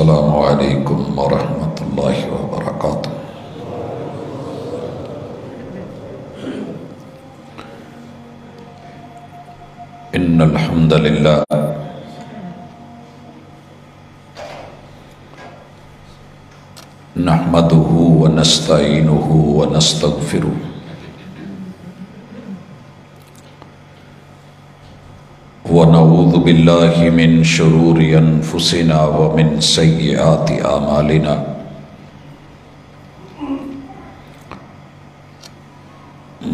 السلام علیکم ورحمۃ اللہ وبرکاتہ۔ ان الحمد للہ نحمده ونستعینه ونستغفره ونعوذ باللہ من شرور انفسنا ومن سیئات اعمالنا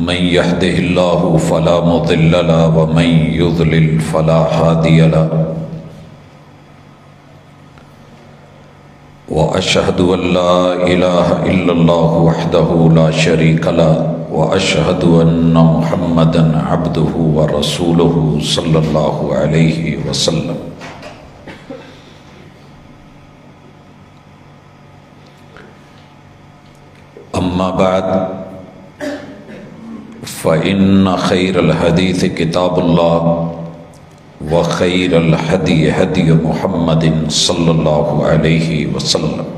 من يهده الله فلا مضل له ومن يضلل فلا هادي له واشهد ان لا اله الا الله وحده لا شريك له واشهد ان محمدا عبده ورسوله صلی اللہ علیہ وسلم۔ اما بعد فإن خير الحديث كتاب الله وخير الهدي هدي محمد صلى الله عليه وسلم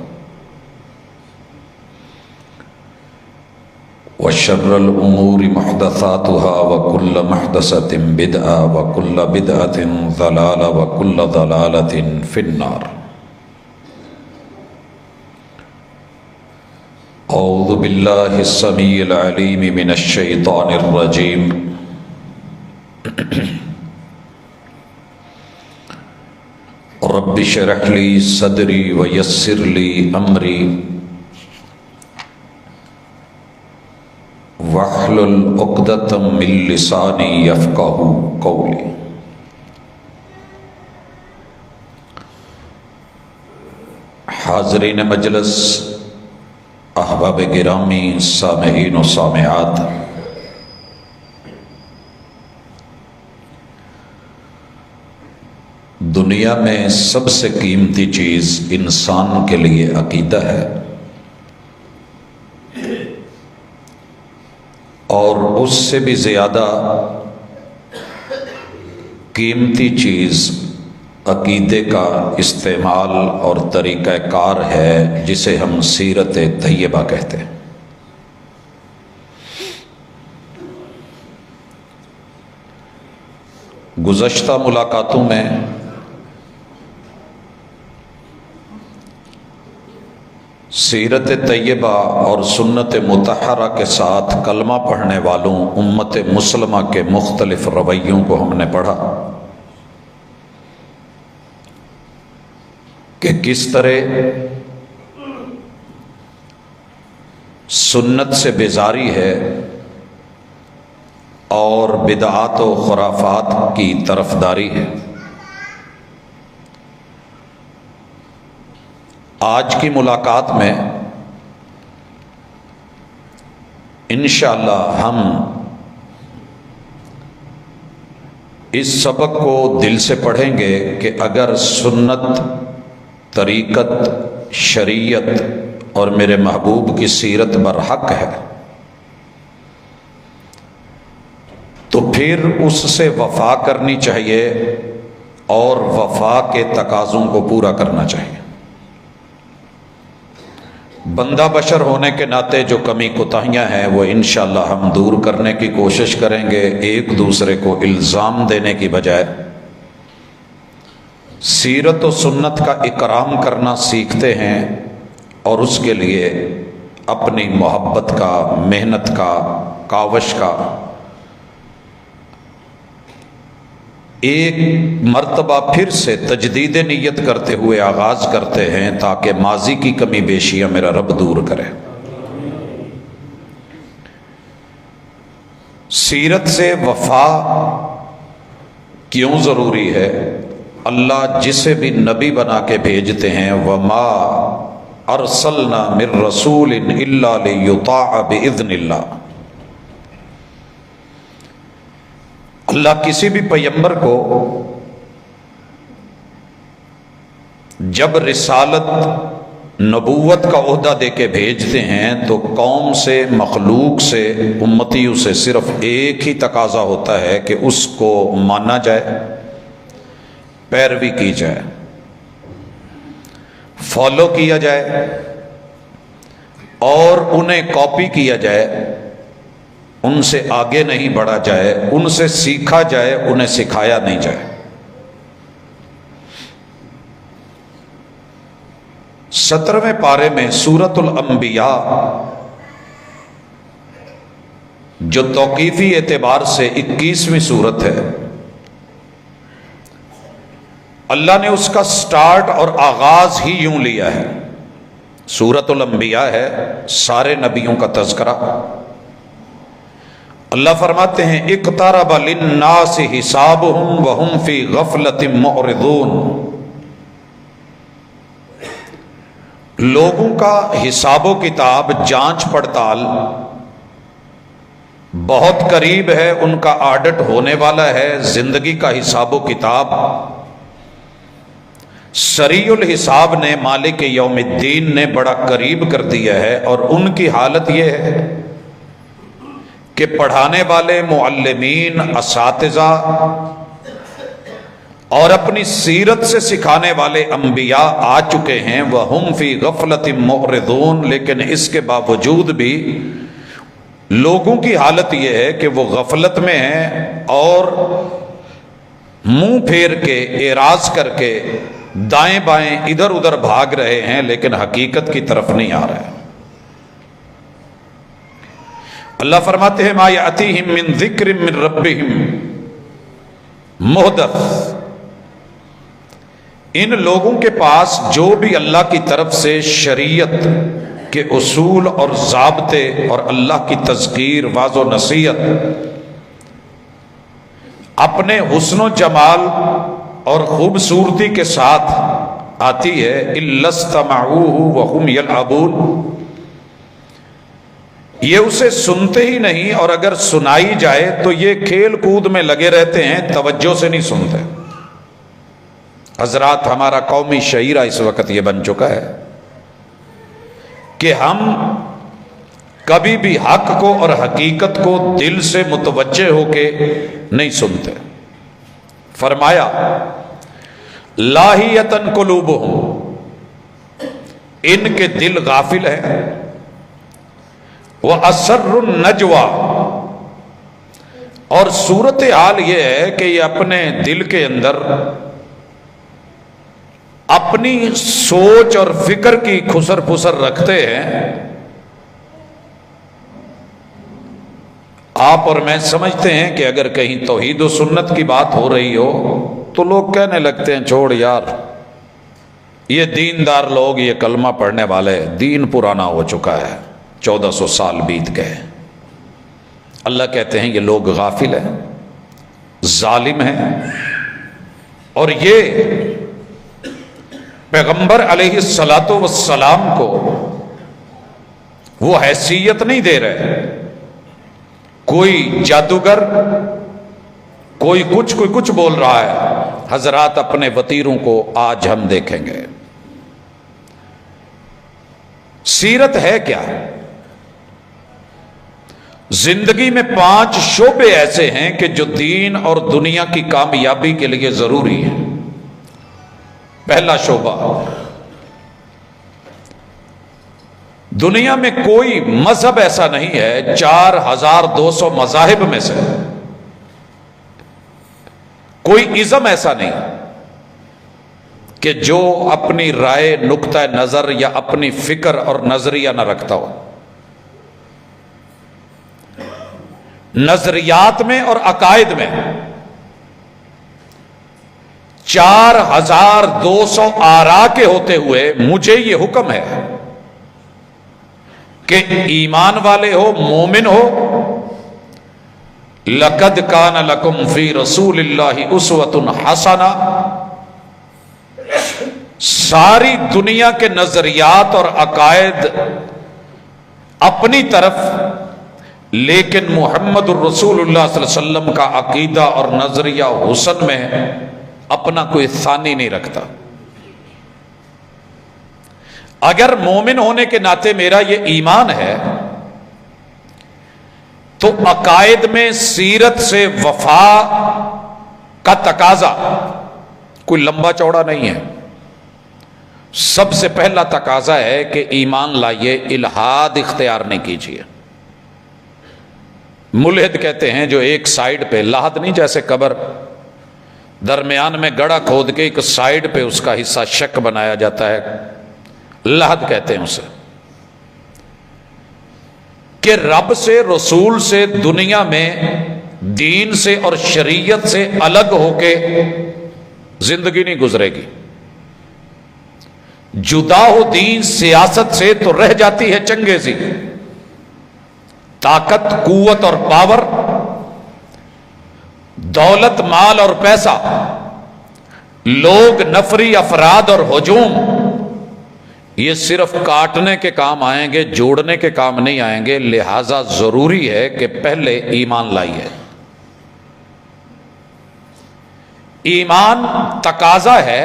وشر الأمور محدثاتها وكل محدثة بدعة وكل بدعة ضلالة وكل ضلالة في النار۔ اعوذ باللہ السمیع العلیم من الشیطان الرجیم۔ رب اشرح لی صدری ویسر لی امری واحلل عقدۃ من لسانی یفقہوا قولی۔ حاضرین مجلس، احباب گرامی، سامعین و سامعات، دنیا میں سب سے قیمتی چیز انسان کے لیے عقیدہ ہے، اور اس سے بھی زیادہ قیمتی چیز عقیدے کا استعمال اور طریقہ کار ہے، جسے ہم سیرت طیبہ کہتے ہیں۔ گزشتہ ملاقاتوں میں سیرت طیبہ اور سنت مطہرہ کے ساتھ کلمہ پڑھنے والوں امت مسلمہ کے مختلف رویوں کو ہم نے پڑھا کہ کس طرح سنت سے بیزاری ہے اور بدعات و خرافات کی طرفداری ہے۔ آج کی ملاقات میں انشاءاللہ ہم اس سبق کو دل سے پڑھیں گے کہ اگر سنت، طریقت، شریعت اور میرے محبوب کی سیرت برحق ہے تو پھر اس سے وفا کرنی چاہیے اور وفا کے تقاضوں کو پورا کرنا چاہیے۔ بندہ بشر ہونے کے ناطے جو کمی کوتاہیاں ہیں وہ انشاءاللہ ہم دور کرنے کی کوشش کریں گے، ایک دوسرے کو الزام دینے کی بجائے سیرت و سنت کا اکرام کرنا سیکھتے ہیں، اور اس کے لیے اپنی محبت کا، محنت کا، کاوش کا ایک مرتبہ پھر سے تجدید نیت کرتے ہوئے آغاز کرتے ہیں، تاکہ ماضی کی کمی بیشیاں میرا رب دور کرے۔ سیرت سے وفا کیوں ضروری ہے؟ اللہ جسے بھی نبی بنا کے بھیجتے ہیں، وَمَا أَرْسَلْنَا مِن رَّسُولٍ إِلَّا لِيُطَاعَ بِإِذْنِ اللَّهِ۔ اللہ کسی بھی پیغمبر کو جب رسالت، نبوت کا عہدہ دے کے بھیجتے ہیں تو قوم سے، مخلوق سے، امتیوں سے صرف ایک ہی تقاضا ہوتا ہے کہ اس کو مانا جائے، پیروی کی جائے۔ فالو کیا جائے اور انہیں کاپی کیا جائے، ان سے آگے نہیں بڑھا جائے، ان سے سیکھا جائے، انہیں سکھایا نہیں جائے۔ 17ویں پارے میں سورۃ الانبیاء جو توقیفی اعتبار سے 21ویں سورت ہے، اللہ نے اس کا سٹارٹ اور آغاز ہی یوں لیا ہے۔ سورۃ الانبیاء ہے، سارے نبیوں کا تذکرہ۔ اللہ فرماتے ہیں اقترب للناس حسابهم وهم فی غفلۃ معرضون، لوگوں کا حساب و کتاب، جانچ پڑتال بہت قریب ہے، ان کا آڈٹ ہونے والا ہے۔ زندگی کا حساب و کتاب سریع الحساب نے، مالک یوم الدین نے بڑا قریب کر دیا ہے، اور ان کی حالت یہ ہے کہ پڑھانے والے معلمین، اساتذہ اور اپنی سیرت سے سکھانے والے انبیاء آ چکے ہیں، وَهُمْ فِي غَفْلَةٍ مُعْرِضُونَ، لیکن اس کے باوجود بھی لوگوں کی حالت یہ ہے کہ وہ غفلت میں ہیں اور منہ پھیر کے، اعراض کر کے دائیں بائیں ادھر ادھر بھاگ رہے ہیں، لیکن حقیقت کی طرف نہیں آ رہے۔ اللہ فرماتے ہیں مَا يَأْتِيهِم مِّن ذِكْرٍ مِّن رَبِّهِمْ مُحْدَثٍ، ان لوگوں کے پاس جو بھی اللہ کی طرف سے شریعت کے اصول اور ضابطے اور اللہ کی تذکیر، واعظ و نصیحت اپنے حسن و جمال اور خوبصورتی کے ساتھ آتی ہے، إِلَّا اسْتَمَعُوهُ وَهُمْ يَلْعَبُونَ، یہ اسے سنتے ہی نہیں، اور اگر سنائی جائے تو یہ کھیل کود میں لگے رہتے ہیں، توجہ سے نہیں سنتے۔ حضرات، ہمارا قومی شعیرہ اس وقت یہ بن چکا ہے کہ ہم کبھی بھی حق کو اور حقیقت کو دل سے متوجہ ہو کے نہیں سنتے۔ فرمایا لاہیتن قلوبہم، ان کے دل غافل ہیں، وَأَسَرُّ النَّجْوَى، اور صورتحال یہ ہے کہ یہ اپنے دل کے اندر اپنی سوچ اور فکر کی خسر پھسر رکھتے ہیں۔ آپ اور میں سمجھتے ہیں کہ اگر کہیں توحید و سنت کی بات ہو رہی ہو تو لوگ کہنے لگتے ہیں چھوڑ یار، یہ دیندار لوگ، یہ کلمہ پڑھنے والے، دین پرانا ہو چکا ہے، 1400 سال بیت گئے۔ اللہ کہتے ہیں یہ لوگ غافل ہیں، ظالم ہیں، اور یہ پیغمبر علیہ الصلاۃ والسلام کو وہ حیثیت نہیں دے رہے۔ کوئی جادوگر، کوئی کچھ بول رہا ہے۔ حضرات، اپنے وتیروں کو آج ہم دیکھیں گے۔ سیرت ہے کیا؟ زندگی میں 5 شعبے ایسے ہیں کہ جو دین اور دنیا کی کامیابی کے لیے ضروری ہیں۔ پہلا شعبہ، دنیا میں کوئی مذہب ایسا نہیں ہے، 4200 مذاہب میں سے کوئی ازم ایسا نہیں کہ جو اپنی رائے، نقطہ نظر یا اپنی فکر اور نظریہ نہ رکھتا ہو۔ نظریات میں اور عقائد میں 4200 آراء کے ہوتے ہوئے مجھے یہ حکم ہے کہ ایمان والے ہو، مومن ہو، لَقَدْ كَانَ لَكُمْ فِي رَسُولِ اللَّهِ أُسْوَةٌ حَسَنَةٌ، ساری دنیا کے نظریات اور عقائد اپنی طرف، لیکن محمد الرسول اللہ صلی اللہ علیہ وسلم کا عقیدہ اور نظریہ حسن میں اپنا کوئی ثانی نہیں رکھتا۔ اگر مومن ہونے کے ناطے میرا یہ ایمان ہے تو عقائد میں سیرت سے وفا کا تقاضا کوئی لمبا چوڑا نہیں ہے۔ سب سے پہلا تقاضا ہے کہ ایمان لائیے، الحاد اختیار نہیں کیجیے۔ ملحد کہتے ہیں جو ایک سائیڈ پہ، لحد نہیں جیسے قبر، درمیان میں گڑھا کھود کے ایک سائیڈ پہ اس کا حصہ شک بنایا جاتا ہے، لحد کہتے ہیں اسے، کہ رب سے، رسول سے، دنیا میں دین سے اور شریعت سے الگ ہو کے زندگی نہیں گزرے گی۔ جدا ہو دین سیاست سے تو رہ جاتی ہے چنگیزی۔ طاقت، قوت اور پاور، دولت، مال اور پیسہ، لوگ، نفری، افراد اور ہجوم، یہ صرف کاٹنے کے کام آئیں گے، جوڑنے کے کام نہیں آئیں گے۔ لہذا ضروری ہے کہ پہلے ایمان لائیے۔ ایمان تقاضا ہے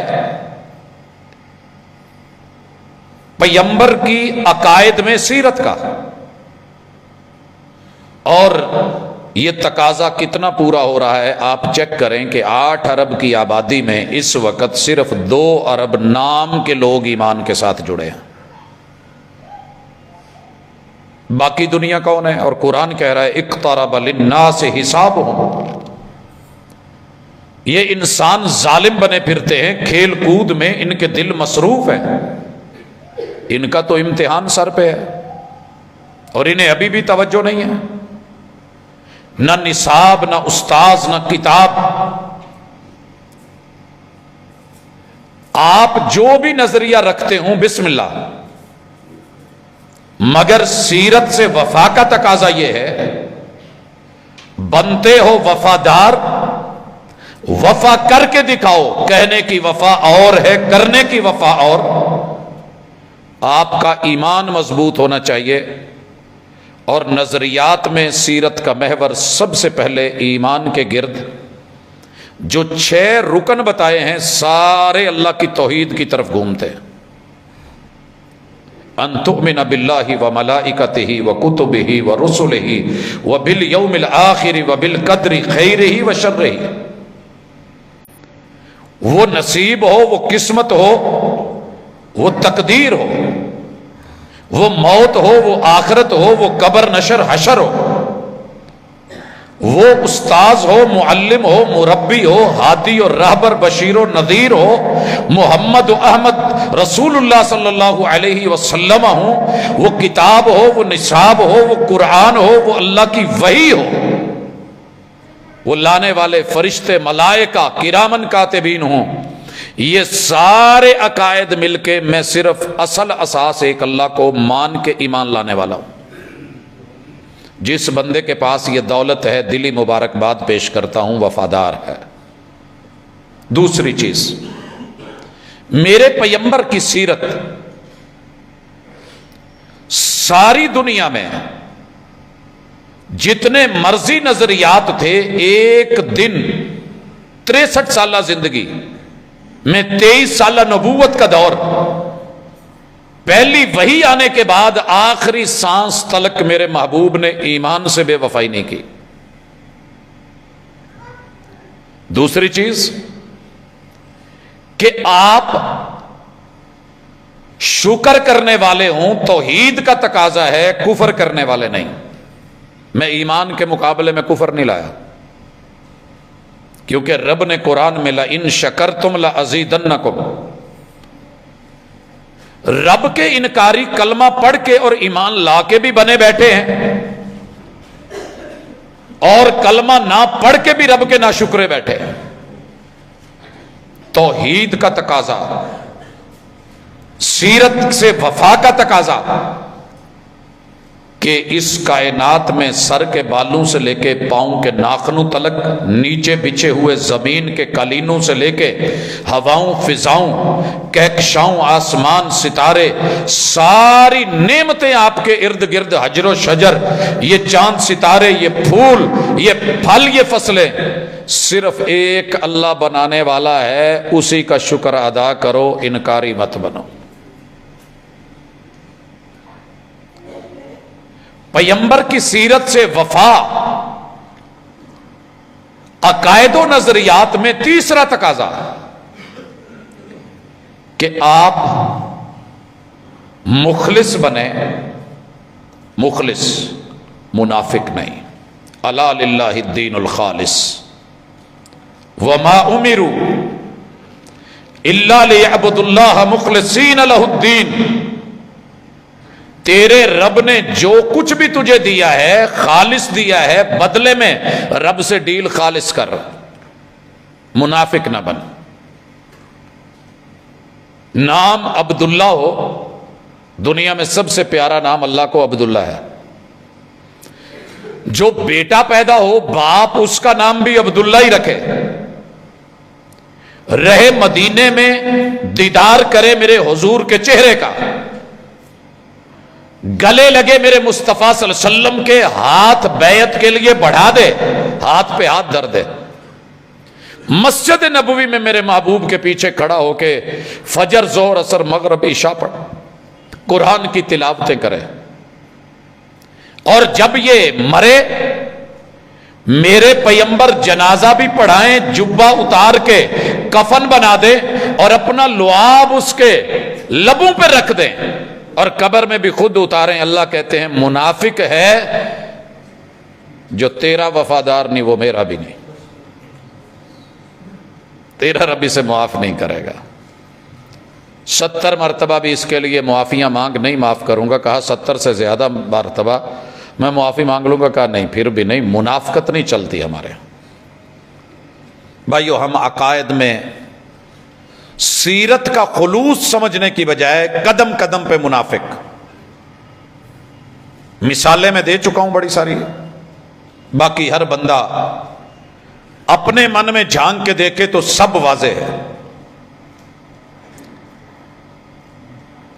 پیغمبر کی عقائد میں سیرت کا، اور یہ تقاضا کتنا پورا ہو رہا ہے آپ چیک کریں کہ 8 ارب کی آبادی میں اس وقت صرف 2 ارب نام کے لوگ ایمان کے ساتھ جڑے ہیں، باقی دنیا کون ہے؟ اور قرآن کہہ رہا ہے اقترب للناس حسابهم۔ یہ انسان ظالم بنے پھرتے ہیں، کھیل کود میں ان کے دل مصروف ہیں، ان کا تو امتحان سر پہ ہے اور انہیں ابھی بھی توجہ نہیں ہے، نہ نصاب، نہ استاذ، نہ کتاب۔ آپ جو بھی نظریہ رکھتے ہوں بسم اللہ، مگر سیرت سے وفا کا تقاضا یہ ہے بنتے ہو وفادار، وفا کر کے دکھاؤ۔ کہنے کی وفا اور ہے، کرنے کی وفا اور۔ آپ کا ایمان مضبوط ہونا چاہیے، اور نظریات میں سیرت کا محور سب سے پہلے ایمان کے گرد جو 6 رکن بتائے ہیں سارے اللہ کی توحید کی طرف گھومتے ہیں۔ ان تؤمن باللہ وملائکتہ وکتبہ ورسلہ وبالیوم الآخر وبالقدر خیرہ وشرہ۔ وہ نصیب ہو، وہ قسمت ہو، وہ تقدیر ہو، وہ موت ہو، وہ آخرت ہو، وہ قبر نشر حشر ہو، وہ استاذ ہو، معلم ہو، مربی ہو، ہادی اور رہبر، بشیر و نذیر ہو، محمد و احمد رسول اللہ صلی اللہ علیہ وسلم ہو، وہ کتاب ہو، وہ نصاب ہو، وہ قرآن ہو، وہ اللہ کی وحی ہو، وہ لانے والے فرشتے، ملائکہ، کرامن کاتبین ہوں۔ یہ سارے عقائد مل کے میں صرف اصل اساس ایک اللہ کو مان کے ایمان لانے والا ہوں۔ جس بندے کے پاس یہ دولت ہے دلی مبارکباد پیش کرتا ہوں، وفادار ہے۔ دوسری چیز، میرے پیغمبر کی سیرت ساری دنیا میں جتنے مرضی نظریات تھے، ایک دن 63 سالہ زندگی میں 23 سالہ نبوت کا دور، پہلی وحی آنے کے بعد آخری سانس تلک میرے محبوب نے ایمان سے بے وفائی نہیں کی۔ دوسری چیز کہ آپ شکر کرنے والے ہوں، توحید کا تقاضا ہے، کفر کرنے والے نہیں۔ میں ایمان کے مقابلے میں کفر نہیں لایا، کیونکہ رب نے قرآن میں لَإِن شَكَرْتُمْ لَأَزِيدَنَّكُمْ، رب کے انکاری کلمہ پڑھ کے اور ایمان لا کے بھی بنے بیٹھے ہیں، اور کلمہ نہ پڑھ کے بھی رب کے ناشکرے بیٹھے ہیں۔ توحید کا تقاضا، سیرت سے وفا کا تقاضا، کہ اس کائنات میں سر کے بالوں سے لے کے پاؤں کے ناخنوں تلک، نیچے بچھے ہوئے زمین کے قالینوں سے لے کے ہواؤں، فضاؤں، کہکشاؤں، آسمان، ستارے، ساری نعمتیں آپ کے ارد گرد، حجر و شجر، یہ چاند ستارے، یہ پھول، یہ پھل، یہ فصلیں، صرف ایک اللہ بنانے والا ہے، اسی کا شکر ادا کرو، انکاری مت بنو۔ پیغمبر کی سیرت سے وفا، عقائد و نظریات میں تیسرا تقاضا، کہ آپ مخلص بنے، مخلص، منافق نہیں. الا للہ الدین الخالص وما امروا الا لیعبدوا اللہ مخلصین لہ الدین. تیرے رب نے جو کچھ بھی تجھے دیا ہے خالص دیا ہے، بدلے میں رب سے ڈیل خالص کر، منافق نہ بن. نام عبداللہ ہو، دنیا میں سب سے پیارا نام اللہ کو عبداللہ ہے. جو بیٹا پیدا ہو باپ اس کا نام بھی عبداللہ ہی رکھے. رہے مدینے میں دیدار کرے میرے حضور کے چہرے کا، گلے لگے میرے مصطفیٰ صلی اللہ علیہ وسلم کے، ہاتھ بیعت کے لیے بڑھا دے، ہاتھ پہ ہاتھ دھر دے. مسجد نبوی میں میرے محبوب کے پیچھے کھڑا ہو کے فجر ظہر عصر مغرب عشاء پڑھ، قرآن کی تلاوتیں کرے. اور جب یہ مرے میرے پیمبر جنازہ بھی پڑھائیں، جبہ اتار کے کفن بنا دے اور اپنا لعاب اس کے لبوں پہ رکھ دیں اور قبر میں بھی خود اتاریں. اللہ کہتے ہیں منافق ہے جو تیرا وفادار نہیں وہ میرا بھی نہیں، تیرا رب اسے معاف نہیں کرے گا. 70 مرتبہ بھی اس کے لیے معافیاں مانگ، نہیں معاف کروں گا. کہا 70 سے زیادہ مرتبہ میں معافی مانگ لوں گا. کہا نہیں، پھر بھی نہیں، منافقت نہیں چلتی ہمارے. بھائیو، ہم عقائد میں سیرت کا خلوص سمجھنے کی بجائے قدم قدم پہ منافق. مثالیں میں دے چکا ہوں بڑی ساری، باقی ہر بندہ اپنے من میں جھانک کے دیکھے تو سب واضح ہے.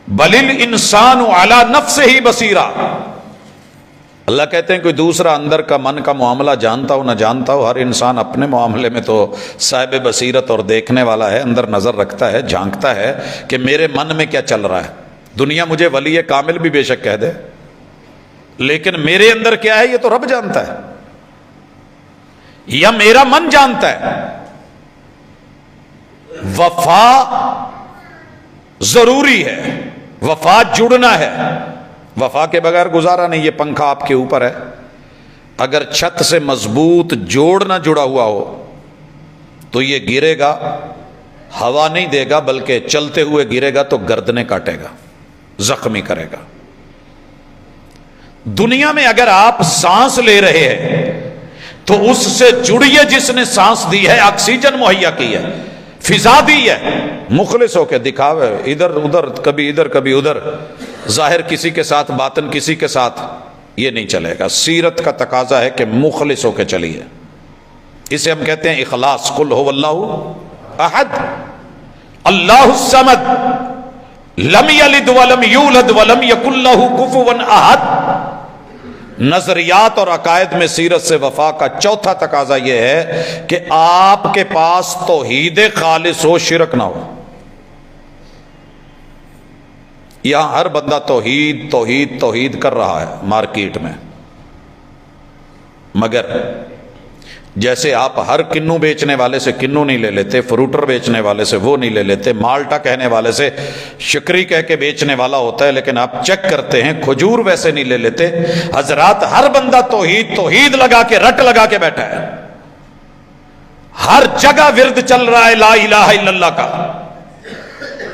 بل الانسان علی نفسہ بصیرہ. اللہ کہتے ہیں کوئی دوسرا اندر کا من کا معاملہ جانتا ہو نہ جانتا ہو، ہر انسان اپنے معاملے میں تو صاحب بصیرت اور دیکھنے والا ہے، اندر نظر رکھتا ہے، جھانکتا ہے کہ میرے من میں کیا چل رہا ہے. دنیا مجھے ولی کامل بھی بے شک کہہ دے، لیکن میرے اندر کیا ہے یہ تو رب جانتا ہے یا میرا من جانتا ہے. وفا ضروری ہے، وفا جڑنا ہے، وفا کے بغیر گزارا نہیں. یہ پنکھا آپ کے اوپر ہے، اگر چھت سے مضبوط جوڑ نہ جڑا ہوا ہو تو یہ گرے گا، ہوا نہیں دے گا بلکہ چلتے ہوئے گرے گا تو گردنیں کاٹے گا، زخمی کرے گا. دنیا میں اگر آپ سانس لے رہے ہیں تو اس سے جڑیے جس نے سانس دی ہے، آکسیجن مہیا کی ہے، فضا دی ہے. مخلص ہو کے دکھاوے ادھر ادھر، کبھی ادھر کبھی ادھر، ظاہر کسی کے ساتھ باطن کسی کے ساتھ، یہ نہیں چلے گا. سیرت کا تقاضا ہے کہ مخلص ہو کے چلیے. اسے ہم کہتے ہیں اخلاص. قل هو اللہ احد اللہ الصمد لم یلد ولم یولد ولم یکن لہ کفوا احد. نظریات اور عقائد میں سیرت سے وفا کا چوتھا تقاضا یہ ہے کہ آپ کے پاس توحید خالص ہو، شرک نہ ہو. یہاں ہر بندہ توحید توحید توحید کر رہا ہے مارکیٹ میں، مگر جیسے آپ ہر کنو بیچنے والے سے کنو نہیں لے لیتے، فروٹر بیچنے والے سے وہ نہیں لے لیتے، مالٹا کہنے والے سے شکری کہہ کے بیچنے والا ہوتا ہے، لیکن آپ چیک کرتے ہیں کھجور ویسے نہیں لے لیتے. حضرات، ہر بندہ توحید توحید لگا کے رٹ لگا کے بیٹھا ہے، ہر جگہ ورد چل رہا ہے لا الہ الا اللہ کا،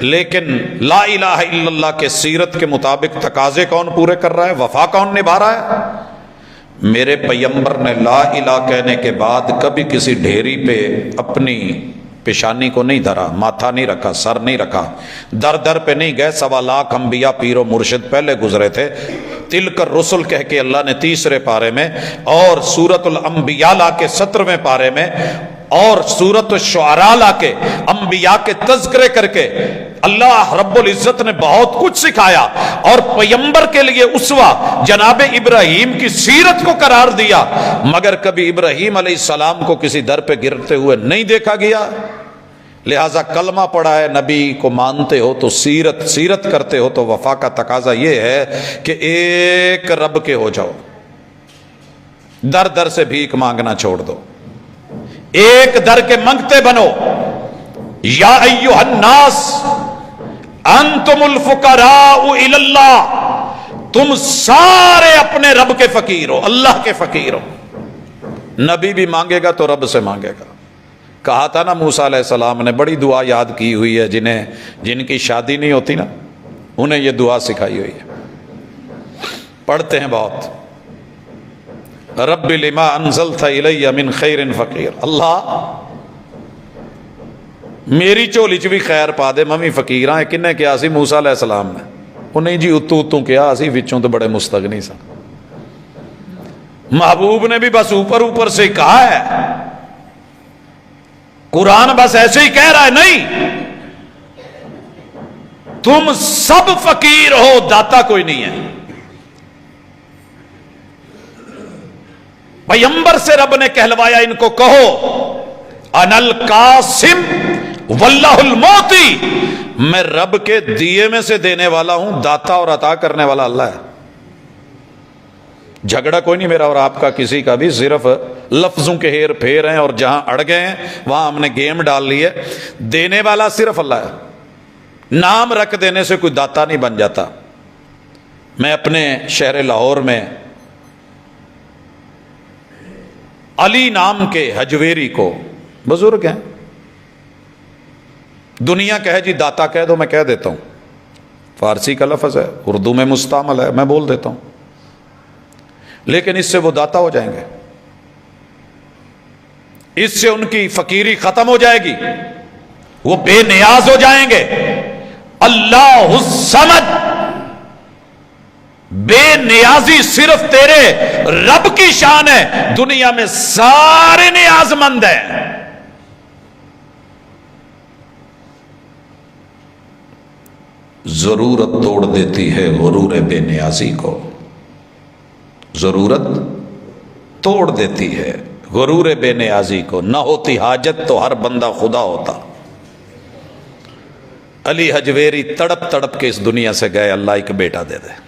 لیکن لا الہ الا اللہ کے سیرت کے مطابق تقاضے کون پورے کر رہا ہے، وفا کون نبھا رہا ہے. میرے پیمبر نے لا الہ کہنے کے بعد کبھی کسی ڈھیری پہ اپنی پیشانی کو نہیں دھرا، ماتھا نہیں رکھا، سر نہیں رکھا، در در پہ نہیں گئے. 1.25 لاکھ انبیاء پیر و مرشد پہلے گزرے تھے. تلک الرسل کہہ کے اللہ نے 3 پارے میں، اور سورۃ الانبیاء لا کے 17ویں پارے میں، اور سورۃ الشعراء لا کے انبیاء کے تذکرے کر کے اللہ رب العزت نے بہت کچھ سکھایا، اور پیمبر کے لیے اسوہ جناب ابراہیم کی سیرت کو قرار دیا، مگر کبھی ابراہیم علیہ السلام کو کسی در پہ گرتے ہوئے نہیں دیکھا گیا. لہٰذا کلمہ پڑھا ہے، نبی کو مانتے ہو تو سیرت کرتے ہو تو وفا کا تقاضا یہ ہے کہ ایک رب کے ہو جاؤ، در در سے بھیک مانگنا چھوڑ دو، ایک در کے منگتے بنو. یا ایھا الناس انتم الفقراء الی اللہ، تم سارے اپنے رب کے فقیر ہو، اللہ کے فقیر ہو۔ نبی بھی مانگے گا تو رب سے مانگے گا۔ کہا تھا نا موسیٰ علیہ السلام نے، بڑی دعا یاد کی ہوئی ہے، جن کی شادی نہیں ہوتی نا انہیں یہ دعا سکھائی ہوئی ہے، پڑھتے ہیں بہت۔ رب لما انزلت الی من خیر فقیر، اللہ میری جھولی چ بھی خیر پا دے، میں بھی فقیر ہاں۔ کنے کیا سی؟ موسیٰ علیہ السلام نے۔ وہ نہیں جی اتو اتو کیا اسی وچوں تو بڑے مستغنی سن۔ محبوب نے بھی بس اوپر اوپر سے کہا ہے، قرآن بس ایسے ہی کہہ رہا ہے، نہیں تم سب فقیر ہو، داتا کوئی نہیں ہے۔ پیغمبر سے رب نے کہلوایا ان کو، کہو انا القاسم واللہ المعطی، میں رب کے دیے میں سے دینے والا ہوں، داتا اور عطا کرنے والا اللہ ہے۔ جھگڑا کوئی نہیں میرا اور آپ کا کسی کا بھی، صرف لفظوں کے ہیر پھیر ہیں، اور جہاں اڑ گئے ہیں وہاں ہم نے گیم ڈال لی ہے۔ دینے والا صرف اللہ ہے، نام رکھ دینے سے کوئی داتا نہیں بن جاتا۔ میں اپنے شہر لاہور میں علی نام کے حجویری کو، بزرگ ہیں، دنیا کہے جی داتا کہہ دو، میں کہہ دیتا ہوں، فارسی کا لفظ ہے، اردو میں مستعمل ہے، میں بول دیتا ہوں، لیکن اس سے وہ داتا ہو جائیں گے، اس سے ان کی فقیری ختم ہو جائے گی، وہ بے نیاز ہو جائیں گے۔ اللہ الصمد، بے نیازی صرف تیرے رب کی شان ہے، دنیا میں سارے نیاز مند ہیں۔ ضرورت توڑ دیتی ہے غرور بے نیازی کو، ضرورت توڑ دیتی ہے غرور بے نیازی کو، نہ ہوتی حاجت تو ہر بندہ خدا ہوتا۔ علی حجویری تڑپ تڑپ کے اس دنیا سے گئے، اللہ ایک بیٹا دے دے۔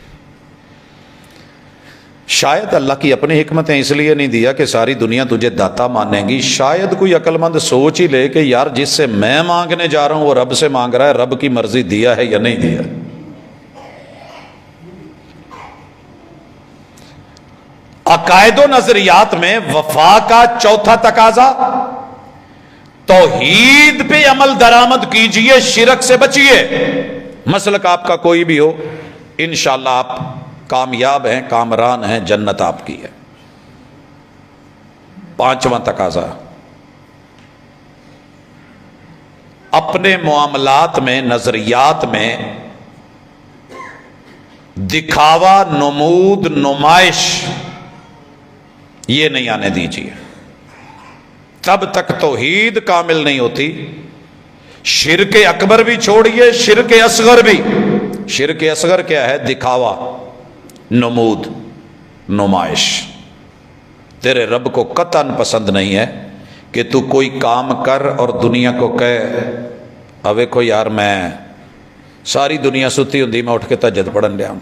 شاید اللہ کی اپنی حکمتیں اس لیے نہیں دیا کہ ساری دنیا تجھے داتا مانے گی، شاید کوئی عقل مند سوچ ہی لے کہ یار جس سے میں مانگنے جا رہا ہوں وہ رب سے مانگ رہا ہے، رب کی مرضی دیا ہے یا نہیں دیا۔ عقائد و نظریات میں وفا کا چوتھا تقاضا، توحید پہ عمل درآمد کیجئے، شرک سے بچیے۔ مسلک آپ کا کوئی بھی ہو، انشاءاللہ آپ کامیاب ہیں، کامران ہیں، جنت آپ کی ہے۔ پانچواں تقاضا، اپنے معاملات میں، نظریات میں دکھاوا، نمود، نمائش یہ نہیں آنے دیجیے، تب تک توحید کامل نہیں ہوتی۔ شرک اکبر بھی چھوڑیے، شرک اصغر بھی۔ شرک اصغر کیا ہے؟ دکھاوا، نمود، نمائش۔ تیرے رب کو قطعاً پسند نہیں ہے کہ تو کوئی کام کر اور دنیا کو کہے اوے کو یار میں ساری دنیا ستی ہوں میں اٹھ کے تہجد پڑھن لیا ہوں،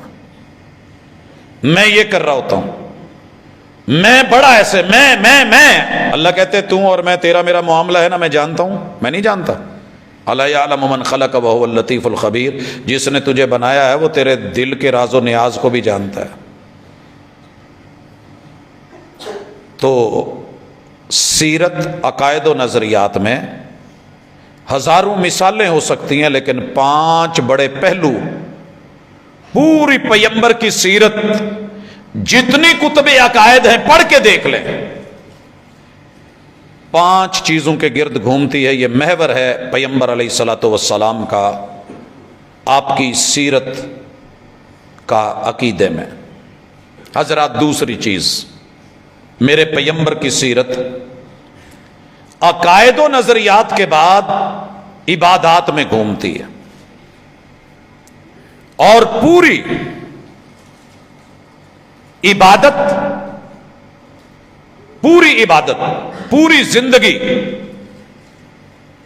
میں یہ کر رہا ہوتا ہوں، میں بڑا ایسے، میں اللہ کہتے تو اور میں، تیرا میرا معاملہ ہے نا، میں جانتا ہوں، میں نہیں جانتا۔ الا یعلم من خلق وهو اللطیف الخبیر، جس نے تجھے بنایا ہے وہ تیرے دل کے راز و نیاز کو بھی جانتا ہے۔ تو سیرت، عقائد و نظریات میں ہزاروں مثالیں ہو سکتی ہیں، لیکن 5 بڑے پہلو پوری پیغمبر کی سیرت، جتنی کتب عقائد ہیں پڑھ کے دیکھ لیں، 5 چیزوں کے گرد گھومتی ہے۔ یہ محور ہے پیغمبر علیہ الصلوۃ والسلام کا، آپ کی سیرت کا عقیدے میں۔ حضرات دوسری چیز، میرے پیغمبر کی سیرت عقائد و نظریات کے بعد عبادات میں گھومتی ہے، اور پوری عبادت، پوری زندگی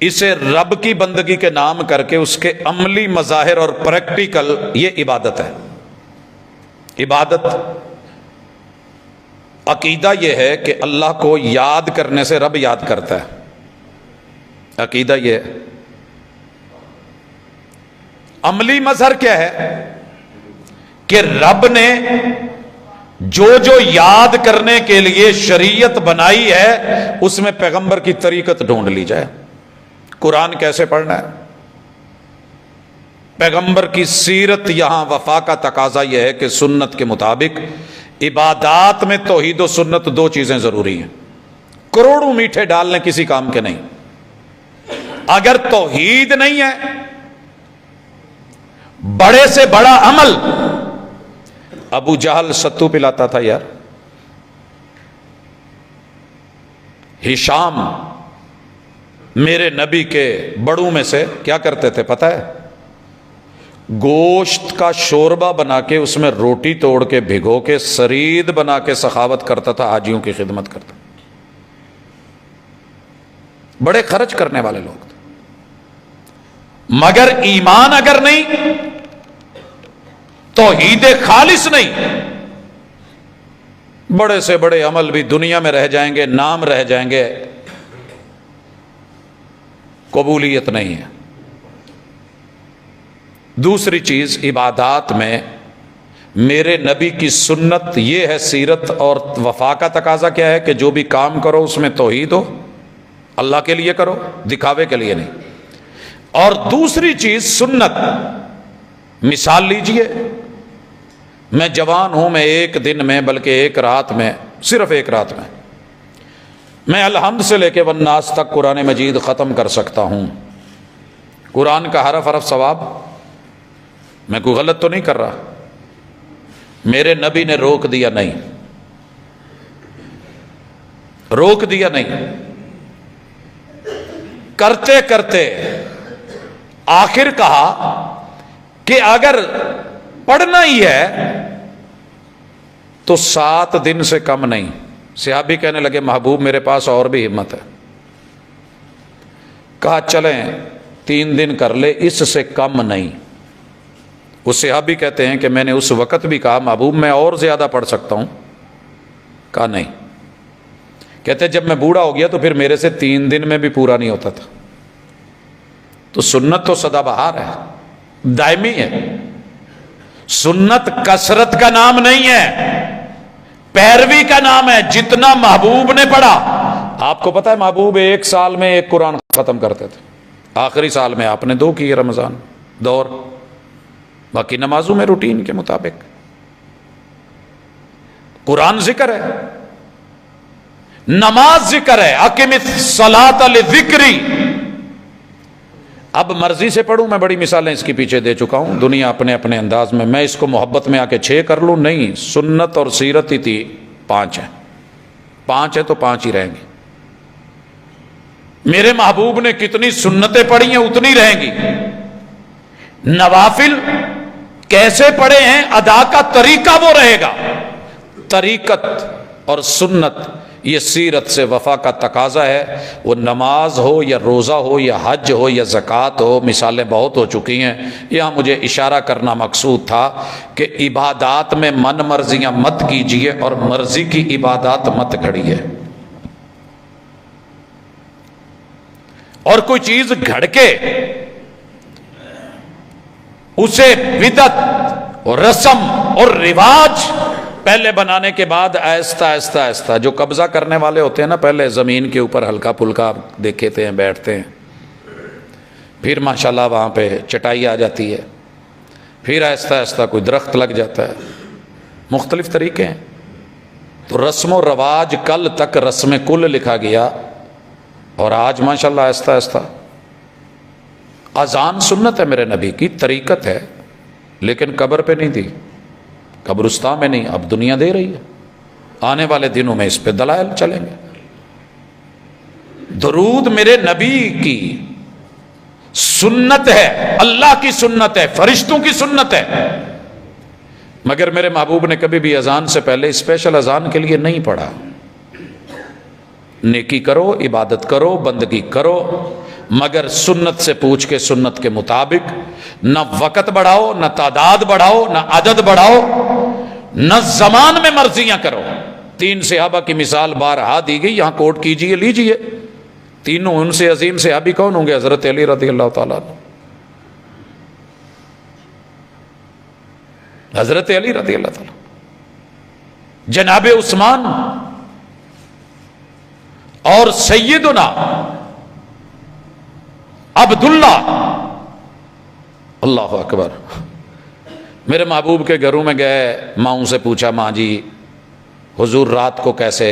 اسے رب کی بندگی کے نام کر کے اس کے عملی مظاہر اور پریکٹیکل، یہ عبادت ہے۔ عبادت، عقیدہ یہ ہے کہ اللہ کو یاد کرنے سے رب یاد کرتا ہے، عقیدہ یہ ہے۔ عملی مظہر کیا ہے کہ رب نے جو جو یاد کرنے کے لیے شریعت بنائی ہے اس میں پیغمبر کی طریقت ڈھونڈ لی جائے. قرآن کیسے پڑھنا ہے، پیغمبر کی سیرت. یہاں وفا کا تقاضا یہ ہے کہ سنت کے مطابق عبادات میں توحید و سنت دو چیزیں ضروری ہیں. کروڑوں میٹھے ڈالنے کسی کام کے نہیں. اگر توحید نہیں ہے، بڑے سے بڑا عمل، ابو جہل ستو پلاتا تھا یار. ہشام میرے نبی کے بڑوں میں سے کیا کرتے تھے پتہ ہے؟ گوشت کا شوربہ بنا کے اس میں روٹی توڑ کے بھگو کے سرید بنا کے سخاوت کرتا تھا، حاجیوں کی خدمت کرتا. بڑے خرچ کرنے والے لوگ تھے. مگر ایمان اگر نہیں، توحید خالص نہیں، بڑے سے بڑے عمل بھی دنیا میں رہ جائیں گے، نام رہ جائیں گے، قبولیت نہیں ہے. دوسری چیز، عبادات میں میرے نبی کی سنت یہ ہے. سیرت اور وفا کا تقاضا کیا ہے کہ جو بھی کام کرو اس میں توحید ہو، اللہ کے لیے کرو، دکھاوے کے لیے نہیں. اور دوسری چیز سنت. مثال لیجئے، میں جوان ہوں، میں ایک دن میں بلکہ ایک رات میں، صرف ایک رات میں الحمد سے لے کے والناس تک قرآن مجید ختم کر سکتا ہوں. قرآن کا حرف حرف ثواب. میں کوئی غلط تو نہیں کر رہا. میرے نبی نے روک دیا نہیں، روک دیا نہیں. کرتے کرتے آخر کہا کہ اگر پڑھنا ہی ہے تو 7 دن سے کم نہیں. صحابی کہنے لگے محبوب میرے پاس اور بھی ہمت ہے. کہا چلیں 3 دن کر لے، اس سے کم نہیں. وہ صحابی کہتے ہیں کہ میں نے اس وقت بھی کہا محبوب میں اور زیادہ پڑھ سکتا ہوں. کہا نہیں. کہتے جب میں بوڑھا ہو گیا تو پھر میرے سے 3 دن میں بھی پورا نہیں ہوتا تھا. تو سنت تو سدا بہار ہے، دائمی ہے. سنت کثرت کا نام نہیں ہے، پیروی کا نام ہے. جتنا محبوب نے پڑھا، آپ کو پتا ہے محبوب 1 سال میں 1 قرآن ختم کرتے تھے. آخری سال میں آپ نے 2 کیے رمضان دور، باقی نمازوں میں روٹین کے مطابق. قرآن ذکر ہے، نماز ذکر ہے. اقم الصلاۃ لذکری. اب مرضی سے پڑھوں، میں بڑی مثالیں اس کی پیچھے دے چکا ہوں. دنیا اپنے اپنے انداز میں اس کو محبت میں آ کے 6 کر لوں. نہیں، سنت اور سیرت ہی تھی 5 ہیں. 5 ہے تو 5 ہی رہیں گی. میرے محبوب نے کتنی سنتیں پڑھی ہیں اتنی رہیں گی. نوافل کیسے پڑھے ہیں، ادا کا طریقہ وہ رہے گا. طریقت اور سنت یہ سیرت سے وفا کا تقاضا ہے. وہ نماز ہو یا روزہ ہو یا حج ہو یا زکوٰۃ ہو، مثالیں بہت ہو چکی ہیں. یہاں مجھے اشارہ کرنا مقصود تھا کہ عبادات میں من مرضیاں مت کیجیے اور مرضی کی عبادات مت گھڑیے. اور کوئی چیز گھڑ کے اسے بدعت اور رسم اور رواج پہلے بنانے کے بعد آہستہ آہستہ آہستہ، جو قبضہ کرنے والے ہوتے ہیں نا، پہلے زمین کے اوپر ہلکا پھلکا دیکھتے ہیں، بیٹھتے ہیں، پھر ماشاءاللہ وہاں پہ چٹائی آ جاتی ہے، پھر آہستہ آہستہ کوئی درخت لگ جاتا ہے. مختلف طریقے ہیں. تو رسم و رواج کل تک رسم کل لکھا گیا، اور آج ماشاءاللہ آہستہ آہستہ اذان سنت ہے میرے نبی کی، طریقت ہے، لیکن قبر پہ نہیں دی، قبرستان میں نہیں. اب دنیا دے رہی ہے. آنے والے دنوں میں اس پہ دلائل چلیں گے. درود میرے نبی کی سنت ہے، اللہ کی سنت ہے، فرشتوں کی سنت ہے. مگر میرے محبوب نے کبھی بھی اذان سے پہلے اسپیشل اذان کے لیے نہیں پڑھا. نیکی کرو، عبادت کرو، بندگی کرو، مگر سنت سے پوچھ کے سنت کے مطابق. نہ وقت بڑھاؤ، نہ تعداد بڑھاؤ، نہ عدد بڑھاؤ، نہ زمان میں مرضیاں کرو. 3 صحابہ کی مثال بارہا دی گئی، یہاں کوٹ کیجئے، لیجئے. تینوں ان سے عظیم صحابی کون ہوں گے؟ حضرت علی رضی اللہ تعالیٰ عنہ. حضرت علی رضی اللہ تعالی، جناب عثمان اور سیدنا عبداللہ، اللہ اکبر. میرے محبوب کے گھروں میں گئے، ماں سے پوچھا ماں جی حضور رات کو کیسے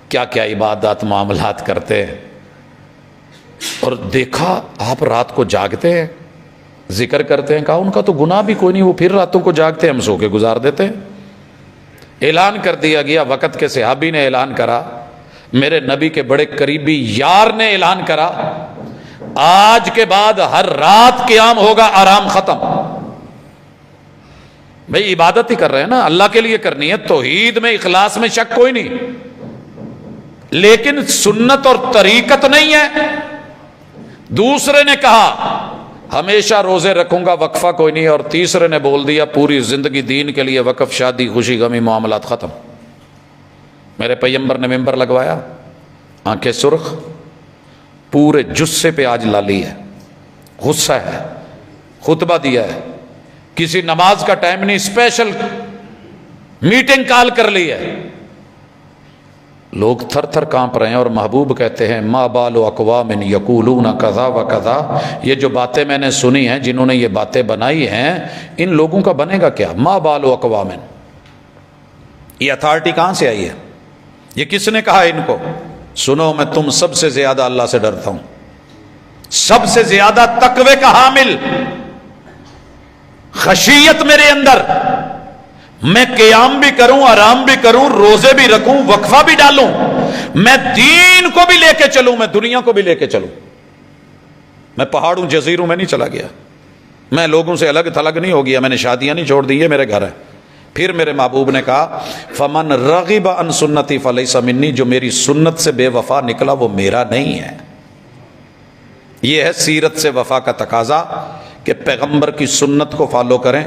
کیا کیا عبادات معاملات کرتے ہیں، اور دیکھا آپ رات کو جاگتے ہیں، ذکر کرتے ہیں. کہا ان کا تو گناہ بھی کوئی نہیں، وہ پھر راتوں کو جاگتے ہیں، ہم سو کے گزار دیتے ہیں. اعلان کر دیا گیا، وقت کے صحابی نے اعلان کرا، میرے نبی کے بڑے قریبی یار نے اعلان کرا، آج کے بعد ہر رات قیام ہوگا، آرام ختم. بھئی عبادت ہی کر رہے ہیں نا، اللہ کے لیے کرنی ہے، توحید میں اخلاص میں شک کوئی نہیں، لیکن سنت اور طریقت نہیں ہے. دوسرے نے کہا ہمیشہ روزے رکھوں گا، وقفہ کوئی نہیں، اور تیسرے نے بول دیا پوری زندگی دین کے لیے وقف، شادی خوشی غمی معاملات ختم. میرے پیغمبر نے ممبر لگوایا، آنکھیں سرخ، پورے جسے پہ آج لالی ہے، غصہ ہے، خطبہ دیا ہے، کسی نماز کا ٹائم نہیں، اسپیشل میٹنگ کال کر لی ہے. لوگ تھر تھر کانپ رہے ہیں، اور محبوب کہتے ہیں ما بال اقوام یقولون کذا و کذا، یہ جو باتیں میں نے سنی ہیں، جنہوں نے یہ باتیں بنائی ہیں، ان لوگوں کا بنے گا کیا؟ ما بال اقوام، یہ اتھارٹی کہاں سے آئی ہے؟ یہ کس نے کہا ان کو؟ سنو، میں تم سب سے زیادہ اللہ سے ڈرتا ہوں، سب سے زیادہ تقوی کا حامل، خشیت میرے اندر، میں قیام بھی کروں، آرام بھی کروں، روزے بھی رکھوں، وقفہ بھی ڈالوں، میں دین کو بھی لے کے چلوں، میں دنیا کو بھی لے کے چلوں. میں پہاڑوں جزیروں میں نہیں چلا گیا، میں لوگوں سے الگ تھلگ نہیں ہو گیا، میں نے شادیاں نہیں چھوڑ دی، یہ میرے گھر ہے. پھر میرے محبوب نے کہا فمن رغب عن سنتی فلیس منی، جو میری سنت سے بے وفا نکلا وہ میرا نہیں ہے. یہ ہے سیرت سے وفا کا تقاضا کہ پیغمبر کی سنت کو فالو کریں.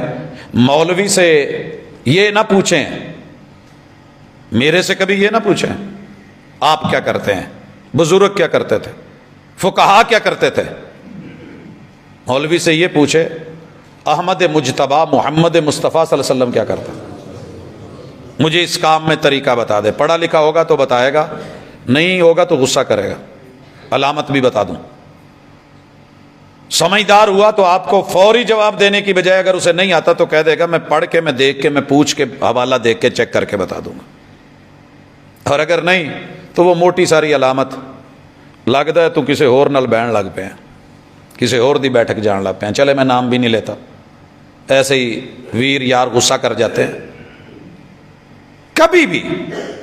مولوی سے یہ نہ پوچھیں، میرے سے کبھی یہ نہ پوچھیں آپ کیا کرتے ہیں، بزرگ کیا کرتے تھے، فقہا کیا کرتے تھے. مولوی سے یہ پوچھے احمد مجتبیٰ محمد مصطفیٰ صلی اللہ علیہ وسلم کیا کرتا، مجھے اس کام میں طریقہ بتا دے. پڑھا لکھا ہوگا تو بتائے گا، نہیں ہوگا تو غصہ کرے گا، علامت بھی بتا دوں. سمجھدار ہوا تو آپ کو فوری جواب دینے کی بجائے اگر اسے نہیں آتا تو کہہ دے گا میں پڑھ کے، میں دیکھ کے، میں پوچھ کے، حوالہ دیکھ کے چیک کر کے بتا دوں گا. اور اگر نہیں تو وہ موٹی ساری علامت، لگتا ہے تو کسی اور نال بہن لگ پے ہیں، کسی اور دی بیٹھک جان لگ پے ہیں. چلے میں نام بھی نہیں لیتا، ایسے ہی ویر یار غصہ کر جاتے ہیں. کبھی بھی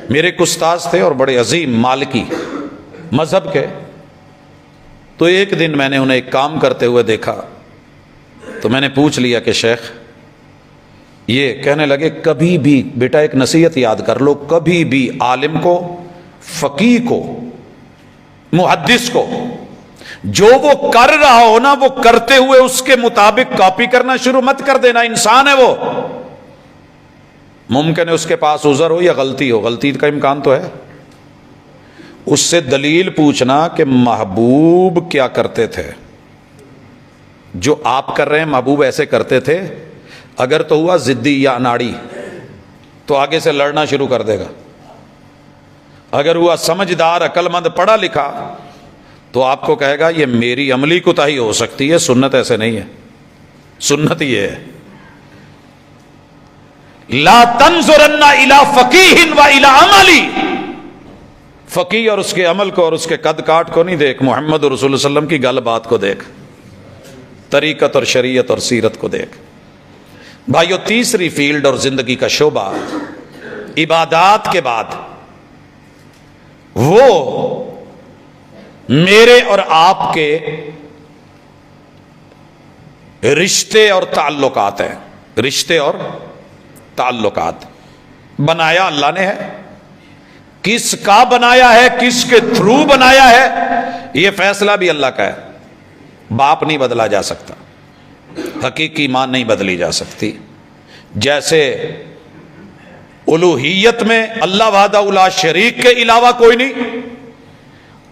میرے ایک استاذ تھے اور بڑے عظیم مالکی مذہب کے، تو ایک دن میں نے انہیں ایک کام کرتے ہوئے دیکھا، تو میں نے پوچھ لیا کہ شیخ، یہ کہنے لگے کبھی بھی بیٹا ایک نصیحت یاد کر لو، کبھی بھی عالم کو، فقیہ کو، محدث کو جو وہ کر رہا ہو نا، وہ کرتے ہوئے اس کے مطابق کاپی کرنا شروع مت کر دینا. انسان ہے وہ، ممکن ہے اس کے پاس عذر ہو یا غلطی ہو، غلطی کا امکان تو ہے. اس سے دلیل پوچھنا کہ محبوب کیا کرتے تھے، جو آپ کر رہے ہیں محبوب ایسے کرتے تھے. اگر تو ہوا ضدی یا اناڑی تو آگے سے لڑنا شروع کر دے گا. اگر ہوا سمجھدار، عقل مند، پڑھا لکھا تو آپ کو کہے گا یہ میری عملی کوتاہی ہو سکتی ہے، سنت ایسے نہیں ہے. سنت یہ ہے لا تنظرن الی فقیہ و الی عملی، فقیہ اور اس کے عمل کو اور اس کے قد کاٹ کو نہیں دیکھ، محمد رسول اللہ صلی اللہ علیہ وسلم کی گل بات کو دیکھ، طریقت اور شریعت اور سیرت کو دیکھ. بھائیو، تیسری فیلڈ اور زندگی کا شعبہ عبادات کے بعد وہ میرے اور آپ کے رشتے اور تعلقات ہیں. رشتے اور تعلقات بنایا اللہ نے ہے، کس کا بنایا ہے، کس کے تھرو بنایا ہے، یہ فیصلہ بھی اللہ کا ہے. باپ نہیں بدلا جا سکتا، حقیقی ماں نہیں بدلی جا سکتی. جیسے الوہیت میں اللہ وحدہ لا شریک کے علاوہ کوئی نہیں،